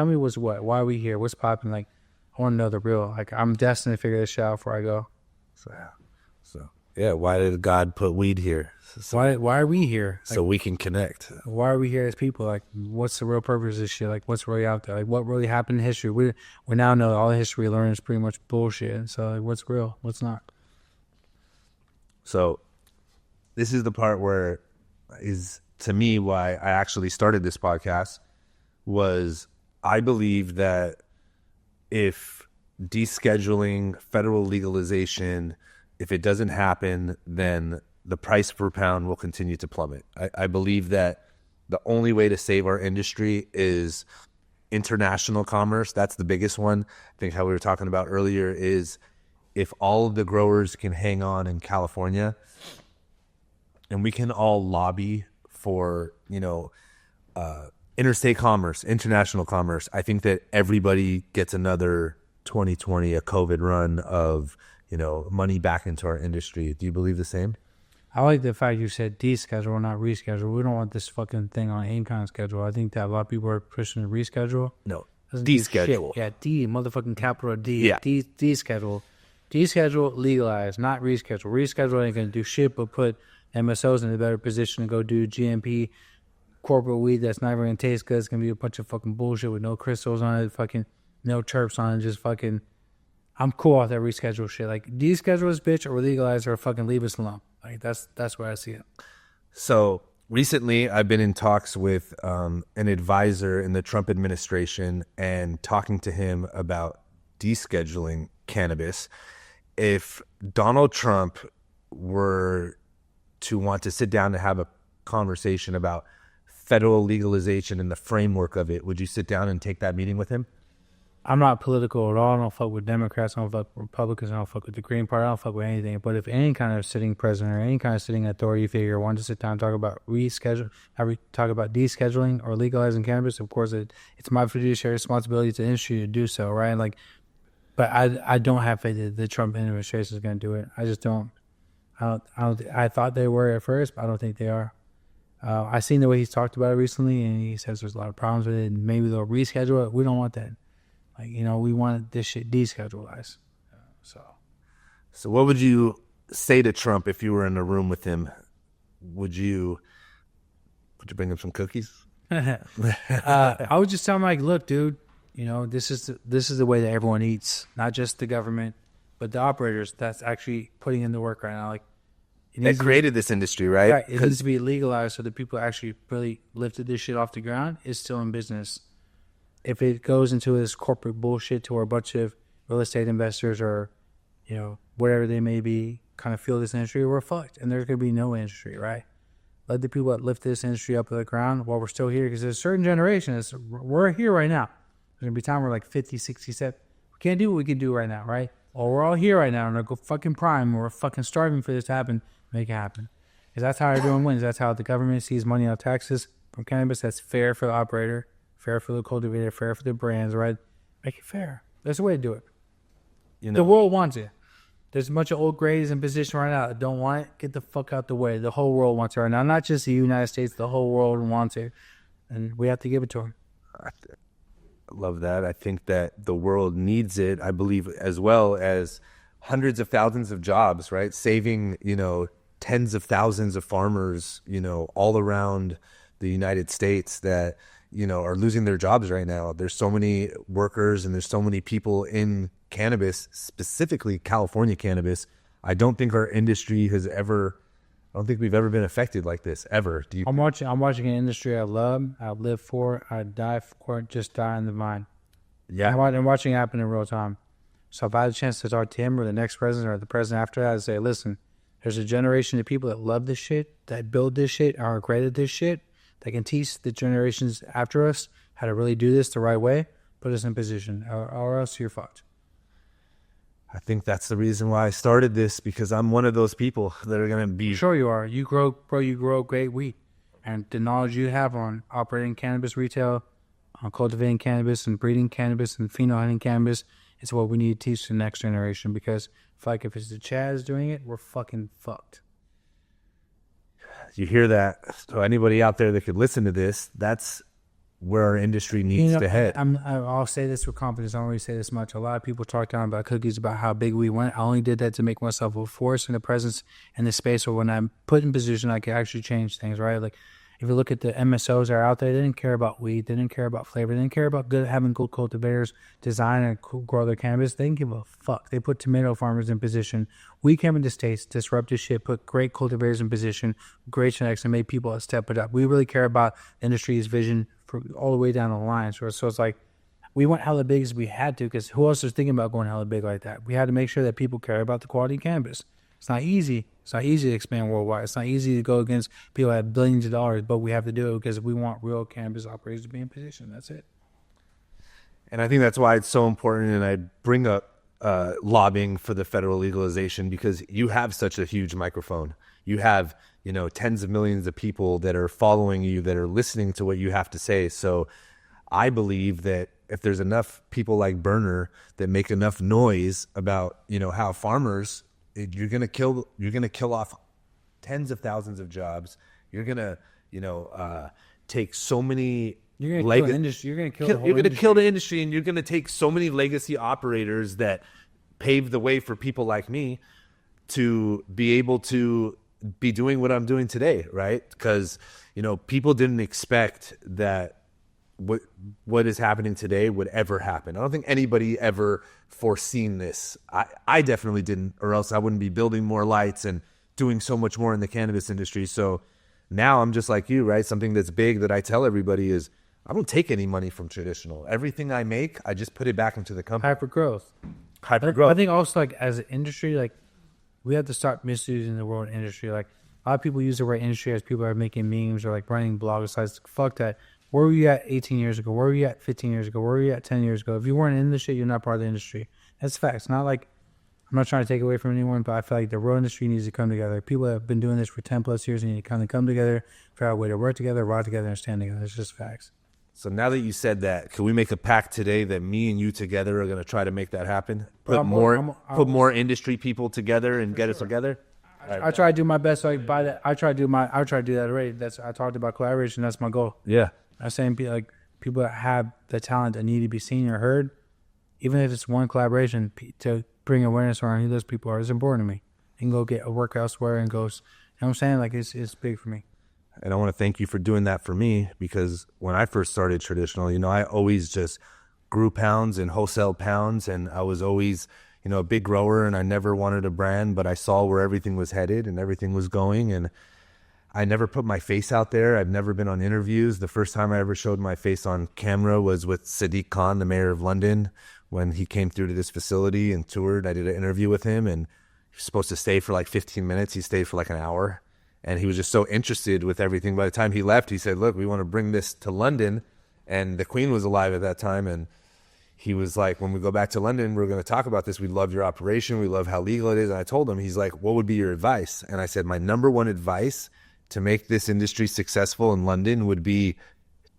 me what's what. Why are we here? What's popping? Like, I want to know the real. Like, I'm destined to figure this shit out before I go. So yeah, why did God put weed here? Why are we here? So we can connect. Why are we here as people? Like, what's the real purpose of this shit? Like, what's really out there? Like, what really happened in history? We now know all the history we learned is pretty much bullshit. So, like, what's real? What's not? So this is the part where is, to me, why I actually started this podcast was I believe that if descheduling, federal legalization, if it doesn't happen, then the price per pound will continue to plummet. I believe that the only way to save our industry is international commerce. That's the biggest one. I think how we were talking about earlier is if all of the growers can hang on in California and we can all lobby for, interstate commerce, international commerce, I think that everybody gets another 2020, a COVID run of, money back into our industry. Do you believe the same? I like the fact you said deschedule, not reschedule. We don't want this fucking thing on any kind of schedule. I think that a lot of people are pushing the reschedule. No, deschedule. Yeah, D, motherfucking capital D. Yeah. Deschedule. Deschedule, legalize, not reschedule. Reschedule ain't going to do shit but put MSOs in a better position to go do GMP corporate weed that's not even going to taste good. It's going to be a bunch of fucking bullshit with no crystals on it, fucking no terps on it, just fucking... I'm cool with that reschedule shit. Like, deschedule this bitch or legalize or fucking leave us alone. Like, that's where I see it. So recently I've been in talks with an advisor in the Trump administration and talking to him about descheduling cannabis. If Donald Trump were to want to sit down and have a conversation about federal legalization and the framework of it, would you sit down and take that meeting with him? I'm not political at all. I don't fuck with Democrats. I don't fuck with Republicans. I don't fuck with the Green Party. I don't fuck with anything. But if any kind of sitting president or any kind of sitting authority figure wanted to sit down and talk about talk about descheduling or legalizing cannabis, of course it's my fiduciary responsibility to the industry to do so, right? Like, but I don't have faith that the Trump administration is going to do it. I just don't. I thought they were at first, but I don't think they are. I seen the way he's talked about it recently, and he says there's a lot of problems with it. And maybe they'll reschedule it. We don't want that. Like, we want this shit descheduled. So what would you say to Trump if you were in a room with him? Would you bring him some cookies? I would just tell him, like, look, dude, this is the way that everyone eats, not just the government, but the operators that's actually putting in the work right now. Like, They created this industry, right? Right. It needs to be legalized so the people who actually really lifted this shit off the ground is still in business. If it goes into this corporate bullshit to where a bunch of real estate investors or, whatever they may be, kind of feel this industry, we're fucked. And there's going to be no industry, right? Let the people that lift this industry up to the ground while we're still here, because there's a certain generation. We're here right now. There's going to be time we're like 50, 60, 70. We can't do what we can do right now, right? Or we're all here right now in our fucking prime. We're fucking starving for this to happen. Make it happen. Because that's how everyone wins. That's how the government sees money out of taxes from cannabis. That's fair for the operator, fair for the cultivator, fair for the brands, right? Make it fair. That's the way to do it. The world wants it. There's a bunch of old grays in position right now that don't want it. Get the fuck out the way. The whole world wants it right now. Not just the United States. The whole world wants it. And we have to give it to them. I love that. I think that the world needs it, I believe, as well as hundreds of thousands of jobs, right? Saving, tens of thousands of farmers, all around the United States that, are losing their jobs right now. There's so many workers and there's so many people in cannabis, specifically California cannabis. I don't think our industry I don't think we've ever been affected like this, ever. I'm watching an industry I love, I live for, I die for, just die in the vine. Yeah. I'm watching it happen in real time. So if I had a chance to talk to him or the next president or the president after that, I'd say, listen, there's a generation of people that love this shit, that build this shit, are great at this shit, that can teach the generations after us how to really do this the right way, put us in position, or else you're fucked. I think that's the reason why I started this, because I'm one of those people that are going to be... Sure you are. You grow great weed. And the knowledge you have on operating cannabis retail, on cultivating cannabis and breeding cannabis and pheno-hunting cannabis, is what we need to teach the next generation, because if it's the Chads doing it, we're fucking fucked. You hear that? So anybody out there that could listen to this, that's where our industry needs to head. I'll say this with confidence. I don't really say this much. A lot of people talk down about cookies, about how big we went. I only did that to make myself a force and a presence in the space where when I'm put in position, I can actually change things, right? Like, if you look at the MSOs that are out there, they didn't care about weed. They didn't care about flavor. They didn't care about having good cultivators design and grow their cannabis. They didn't give a fuck. They put tomato farmers in position. We came into states, disrupted shit, put great cultivators in position, great genetics, and made people step it up. We really care about the industry's vision for all the way down the line. So it's like we went hella big as we had to, because who else was thinking about going hella big like that? We had to make sure that people care about the quality of cannabis. It's not easy. It's not easy to expand worldwide. It's not easy to go against people that have billions of dollars, but we have to do it because we want real cannabis operators to be in position. That's it. And I think that's why it's so important, and I bring up lobbying for the federal legalization, because you have such a huge microphone. You have, tens of millions of people that are following you, that are listening to what you have to say. So I believe that if there's enough people like Berner that make enough noise about, how farmers... You're gonna kill off tens of thousands of jobs. You're gonna, take so many. You're gonna kill the industry. You're gonna kill the industry, and you're gonna take so many legacy operators that paved the way for people like me to be able to be doing what I'm doing today, right? Because, you know, people didn't expect that what is happening today would ever happen. I don't think anybody ever foreseen this. I definitely didn't, or else I wouldn't be building more lights and doing so much more in the cannabis industry. So now I'm just like you, right? Something that's big that I tell everybody is I don't take any money from traditional. Everything I make, I just put it back into the company. Hyper growth. Hyper growth. I think also, like, as an industry, like, we have to start misusing the word industry. Like, a lot of people use the word industry as people are making memes or like running blog sites. Fuck that. Where were you at 18 years ago? Where were you at 15 years ago? Where were you at 10 years ago? If you weren't in the shit, you're not part of the industry. That's facts. Not like, I'm not trying to take away from anyone, but I feel like the real industry needs to come together. People that have been doing this for 10 plus years need to kind of come together, figure out a way to work together, ride together, and stand together. It's just facts. So now that you said that, can we make a pact today that me and you together are going to try to make that happen? Put more industry people together and get us together? I try to do my best. So I try to do that already. I talked about collaboration. That's my goal. Yeah. I'm saying, like, people that have the talent that need to be seen or heard, even if it's one collaboration, to bring awareness around who those people are is important to me. And go get a work elsewhere and goes, you know what I'm saying? Like, it's big for me. And I want to thank you for doing that for me, because when I first started traditional, you know, I always just grew pounds and wholesale pounds, and I was always, you know, a big grower, and I never wanted a brand, but I saw where everything was headed and everything was going, and I never put my face out there. I've never been on interviews. The first time I ever showed my face on camera was with Sadiq Khan, the mayor of London, when he came through to this facility and toured. I did an interview with him, and he was supposed to stay for like 15 minutes. He stayed for like an hour, and he was just so interested with everything. By the time he left, he said, look, we want to bring this to London. And the Queen was alive at that time, and he was like, when we go back to London, we're going to talk about this. We love your operation. We love how legal it is. And I told him, he's like, what would be your advice? And I said, my number one advice to make this industry successful in London would be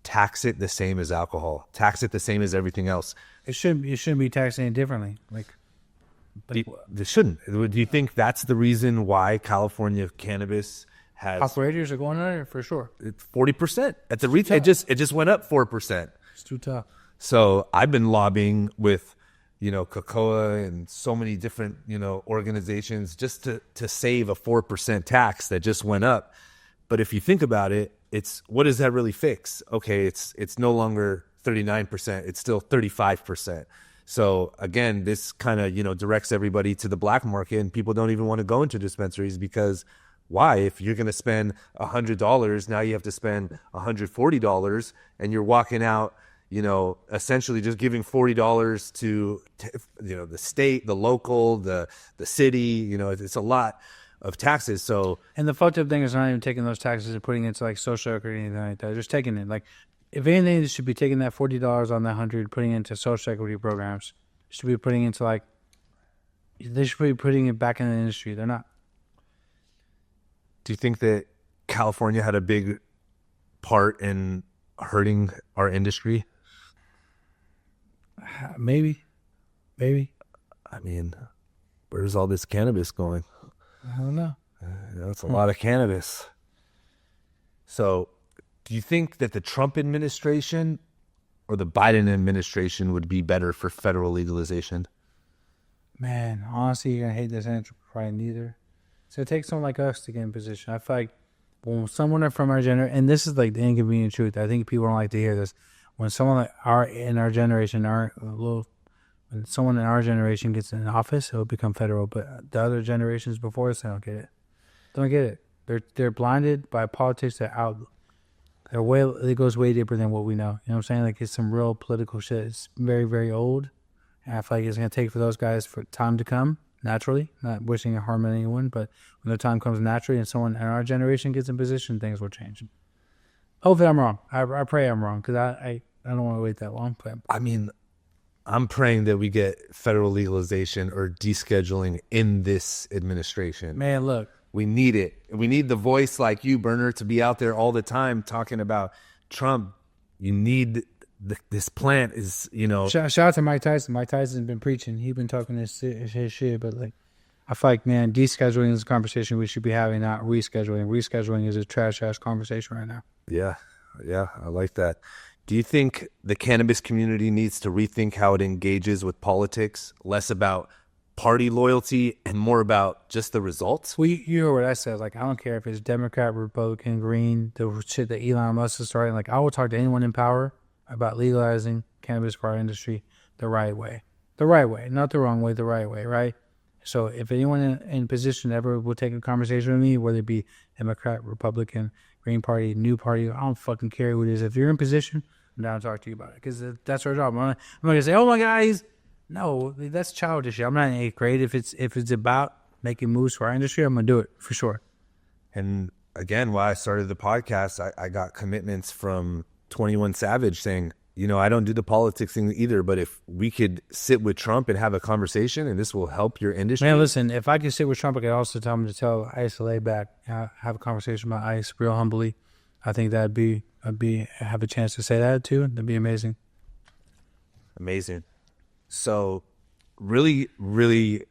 tax it the same as alcohol. Tax it the same as everything else. You shouldn't be taxed any differently. They shouldn't. Do you think that's the reason why California cannabis has operators are going under for sure? It's 40% at the retail. It just went up 4%. It's too tough. So I've been lobbying with, you know, Cocoa and so many different, you know, organizations just to save a 4% tax that just went up. But if you think about it, it's, what does that really fix? Okay, it's no longer 39%, it's still 35%. So again, this kind of, you know, directs everybody to the black market, and people don't even want to go into dispensaries because why? If you're going to spend $100, now you have to spend $140, and you're walking out, you know, essentially just giving $40 to you know, the state, the local, the city, you know, it's a lot of taxes. So, and the fucked up thing is not even taking those taxes and putting it into like social security or anything like that. They're just taking it. Like, if anything, they should be taking that $40 on that 100, putting it into social security programs. Should be putting into like, they should be putting it back in the industry. They're not. Do you think that California had a big part in hurting our industry? Maybe. I mean, where's all this cannabis going? I don't know. That's a lot of cannabis. So, do you think that the Trump administration or the Biden administration would be better for federal legalization? Man, honestly, you're going to hate this answer, probably neither. So it takes someone like us to get in position. I feel like when someone from our generation, and this is like the inconvenient truth, I think people don't like to hear this. When someone like in our generation, when someone in our generation gets in office, it'll become federal. But the other generations before us, they don't get it. Don't get it. They're blinded by politics that it goes way deeper than what we know. You know what I'm saying? Like, it's some real political shit. It's very, very old. And I feel like it's going to take for those guys for time to come naturally. Not wishing harm on anyone, but when the time comes naturally and someone in our generation gets in position, things will change. Hopefully I'm wrong. I pray I'm wrong, because I don't want to wait that long. But I mean, I'm praying that we get federal legalization or descheduling in this administration. Man, look. We need it. We need the voice like you, Berner, to be out there all the time talking about Trump. You need this plant is, you know. Shout out to Mike Tyson. Mike Tyson's been preaching. He's been talking his shit. But, like, I feel like, man, descheduling is a conversation we should be having, not rescheduling. Rescheduling is a trash-ass conversation right now. Yeah, I like that. Do you think the cannabis community needs to rethink how it engages with politics? Less about party loyalty and more about just the results? Well, you heard what I said. Like, I don't care if it's Democrat, Republican, Green, the shit that Elon Musk is starting. Like, I will talk to anyone in power about legalizing cannabis for our industry the right way. The right way, not the wrong way, the right way, right? So if anyone in position ever will take a conversation with me, whether it be Democrat, Republican, Green Party, New Party, I don't fucking care who it is. If you're in position, I'm down to talk to you about it because that's our job. I'm not going to say, oh my God, no, that's childish. I'm not in 8th grade. If it's about making moves for our industry, I'm going to do it for sure. And again, while I started the podcast, I got commitments from 21 Savage saying, you know, I don't do the politics thing either, but if we could sit with Trump and have a conversation and this will help your industry. Man, listen, if I could sit with Trump, I could also tell him to tell ICE to lay back, have a conversation about ICE real humbly. I think I'd have a chance to say that too. That'd be amazing. Amazing. So really, really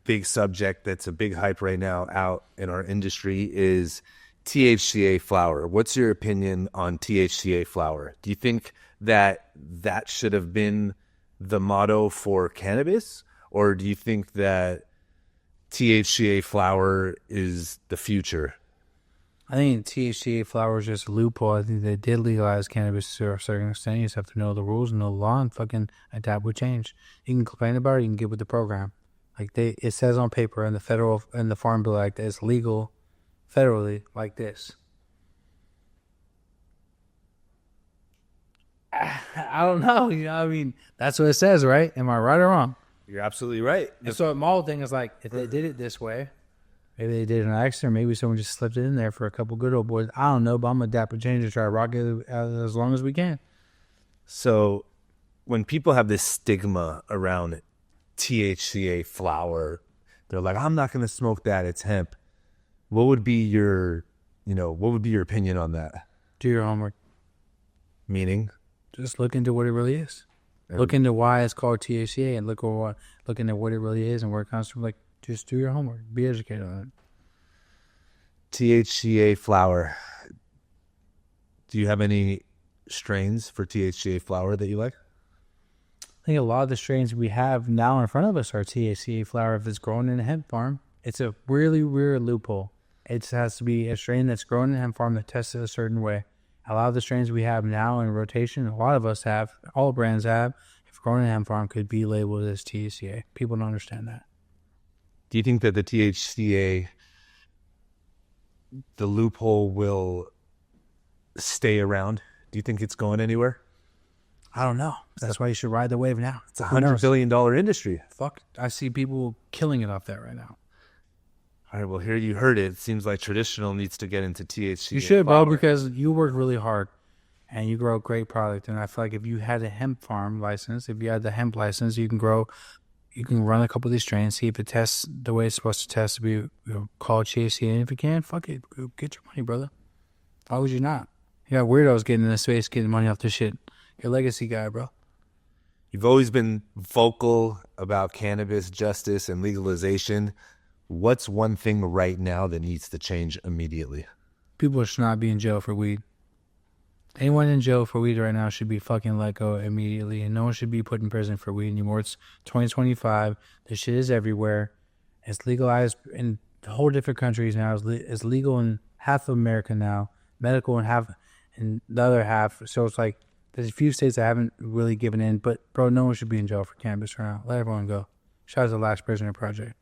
big subject that's a big hype right now out in our industry is THCA flower. What's your opinion on THCA flower? Do you think that should have been the motto for cannabis? Or do you think that THCA flower is the future? I think THCA flower is just a loophole. I think they did legalize cannabis to a certain extent. You just have to know the rules and know the law and fucking adapt with change. You can complain about it, you can get with the program. Like it says on paper in the Farm Bill Act that it's legal federally like this. I don't know. You know, I mean, that's what it says, right? Am I right or wrong? You're absolutely right. And so my whole thing is like, if they did it this way, maybe they did it on accident, maybe someone just slipped it in there for a couple good old boys. I don't know, but I'm going to adapt and change and try to rock it as long as we can. So when people have this stigma around THCA flower, they're like, I'm not going to smoke that. It's hemp. What would be your opinion on that? Do your homework. Meaning? Just look into what it really is. Look into why it's called THCA and look into what it really is and where it comes from. Like, just do your homework. Be educated on it. THCA flower. Do you have any strains for THCA flower that you like? I think a lot of the strains we have now in front of us are THCA flower if it's grown in a hemp farm. It's a really weird loophole. It has to be a strain that's grown in a hemp farm that tested a certain way. A lot of the strains we have now in rotation, a lot of us have, all brands have, if grown in a hemp farm, could be labeled as THCA. People don't understand that. Do you think that the THCA, the loophole will stay around? Do you think it's going anywhere? I don't know. That's why you should ride the wave now. It's $100 billion industry. Fuck. I see people killing it off that right now. All right, well, here you heard it. It seems like traditional needs to get into THC. You should, bro, because you work really hard and you grow a great product. And I feel like if you had a hemp farm license, if you had the hemp license, you can run a couple of these strains, see if it tests the way it's supposed to test to be called THC. And if it can, fuck it. Get your money, brother. Why would you not? You got weirdos getting in this space, getting money off this shit. You're a legacy guy, bro. You've always been vocal about cannabis, justice, and legalization. What's one thing right now that needs to change immediately? People should not be in jail for weed. Anyone in jail for weed right now should be fucking let go immediately, and no one should be put in prison for weed anymore. It's 2025. This shit is everywhere. It's legalized in whole different countries now. It's legal in half of America now, medical in the other half. So it's like there's a few states that haven't really given in, but bro, no one should be in jail for cannabis right now. Let everyone go. Shout out to the Last Prisoner Project.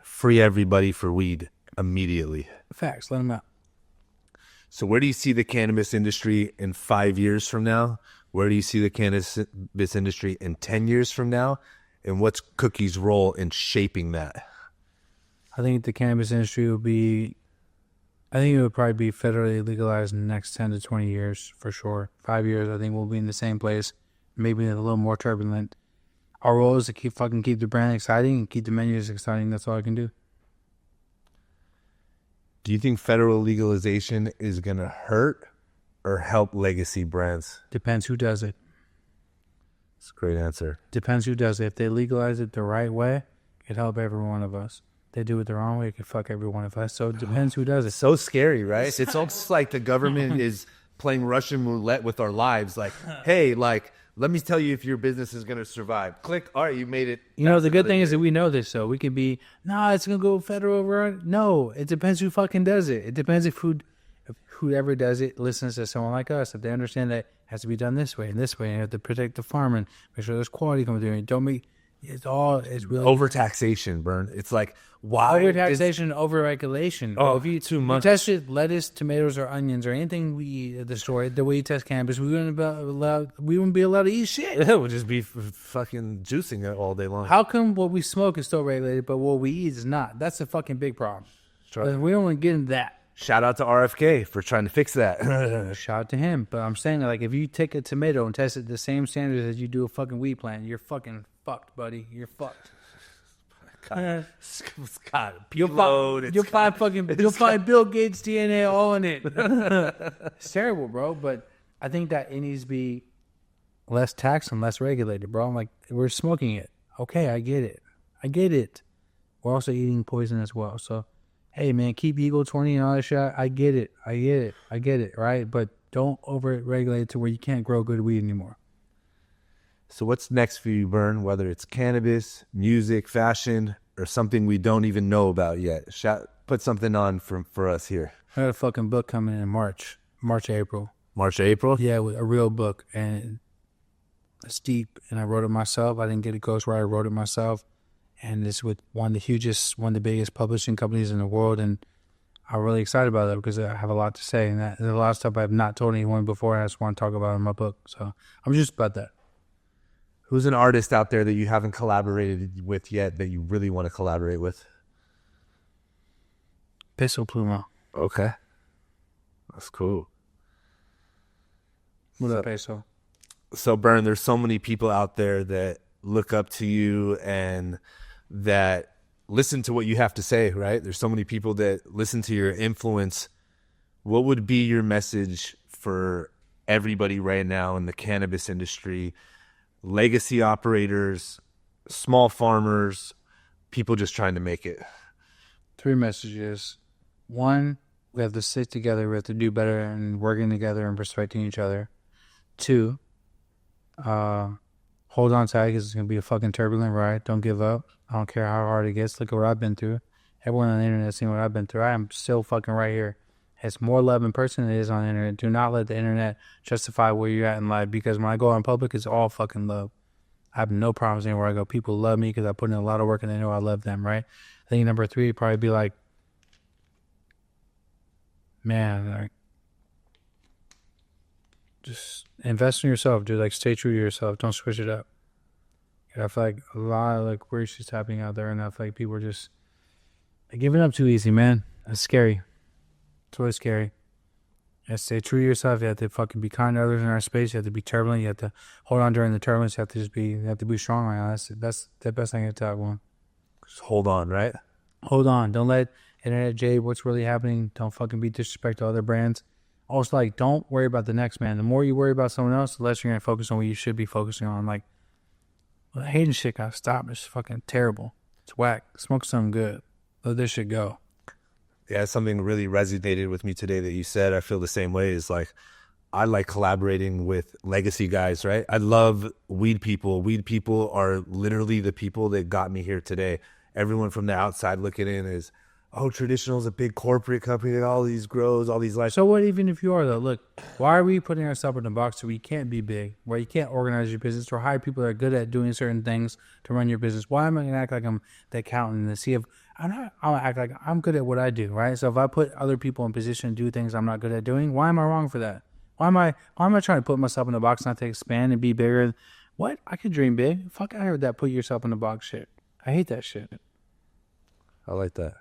Free everybody for weed immediately. Facts. Let them out. So where do you see the cannabis industry in 5 years from now? Where do you see the cannabis industry in 10 years from now? And what's Cookie's role in shaping that? I think the cannabis industry it would probably be federally legalized in the next 10 to 20 years for sure. 5 years, I think we'll be in the same place, maybe a little more turbulent. Our role is to keep the brand exciting and keep the menus exciting. That's all I can do. Do you think federal legalization is going to hurt or help legacy brands? Depends who does it. That's a great answer. Depends who does it. If they legalize it the right way, it could help every one of us. If they do it the wrong way, it could fuck every one of us. So it depends who does it. So scary, right? It's almost like the government is playing Russian roulette with our lives. Like, hey, like, let me tell you if your business is going to survive. Click. All right, you made it. You know, the good thing is that we know this, so we could be, nah, it's going to go federal run. No, it depends who fucking does it. It depends if whoever does it listens to someone like us. If they understand that it has to be done this way and this way, and you have to protect the farm and make sure there's quality coming through. And don't make it's really Overtaxation, Bern. It's like, why? overtaxation, overregulation. Oh, if you too much. tested lettuce, tomatoes, or onions, or anything we eat at the store, the way you test cannabis, we wouldn't be allowed to eat shit. It would just be fucking juicing it all day long. How come what we smoke is still regulated, but what we eat is not? That's a fucking big problem. We don't want to get into that. Shout out to RFK for trying to fix that. Shout out to him. But I'm saying, like, if you take a tomato and test it the same standards as you do a fucking weed plant, you're fucking fucked, buddy. You're fucked. God, it's got You'll find Bill Gates' DNA all in it. It's terrible, bro. But I think that it needs to be less taxed and less regulated, bro. I'm like, we're smoking it. Okay, I get it. We're also eating poison as well. So, hey, man, keep Eagle 20 and all that shit. I get it, right? But don't over-regulate it to where you can't grow good weed anymore. So what's next for you, Bern? Whether it's cannabis, music, fashion, or something we don't even know about yet. Put something on for us here. I got a fucking book coming in March, April. March, April? Yeah, with a real book. And it's deep. And I wrote it myself. I didn't get a ghostwriter. I wrote it myself. And it's with one of the biggest publishing companies in the world. And I'm really excited about that because I have a lot to say. And there's a lot of stuff I've not told anyone before. And I just want to talk about in my book. So I'm just about that. Who's an artist out there that you haven't collaborated with yet that you really want to collaborate with? Peso Pluma. Okay. That's cool. What up, Peso? So, Bern, there's so many people out there that look up to you and that listen to what you have to say, right? There's so many people that listen to your influence. What would be your message for everybody right now in the cannabis industry? Legacy operators, small farmers, people just trying to make it. 3 messages. 1, we have to sit together. We have to do better and working together and respecting each other. 2, hold on tight because it's going to be a fucking turbulent ride. Don't give up. I don't care how hard it gets. Look at what I've been through. Everyone on the internet has seen what I've been through. I am still fucking right here. It's more love in person than it is on the internet. Do not let the internet justify where you're at in life because when I go out in public, it's all fucking love. I have no problems anywhere I go. People love me because I put in a lot of work and they know I love them, right? I think number 3 would probably be like, man, like, just invest in yourself, dude. Like, stay true to yourself. Don't switch it up. I feel like a lot of like weird shit's happening out there and I feel like people are just giving up too easy, man. That's scary. It's really scary. You have to stay true to yourself. You have to fucking be kind to others in our space. You have to be turbulent. You have to hold on during the turbulence. You have to be strong right now. That's the best thing I can tell one. Just hold on, right? Hold on. Don't let internet jade what's really happening. Don't fucking be disrespectful to other brands. Also, like, don't worry about the next man. The more you worry about someone else, the less you're going to focus on what you should be focusing on. Like, well, hating shit gotta stop. It's fucking terrible. It's whack. Smoke something good. Let this shit go. Yeah, something really resonated with me today that you said. I feel the same way. Is like, I like collaborating with legacy guys, right? I love weed people. Weed people are literally the people that got me here today. Everyone from the outside looking in is, oh, Traditional is a big corporate company that all these grows, all these life. So what even if you are, though? Look, why are we putting ourselves in a box where you can't be big, where you can't organize your business, or hire people that are good at doing certain things to run your business? Why am I going to act like I'm the accountant and see if I'm going to act like I'm good at what I do, right? So if I put other people in position to do things I'm not good at doing, why am I wrong for that? Why am I trying to put myself in a box not to expand and be bigger? What? I could dream big. Fuck, I heard that put yourself in a box shit. I hate that shit. I like that.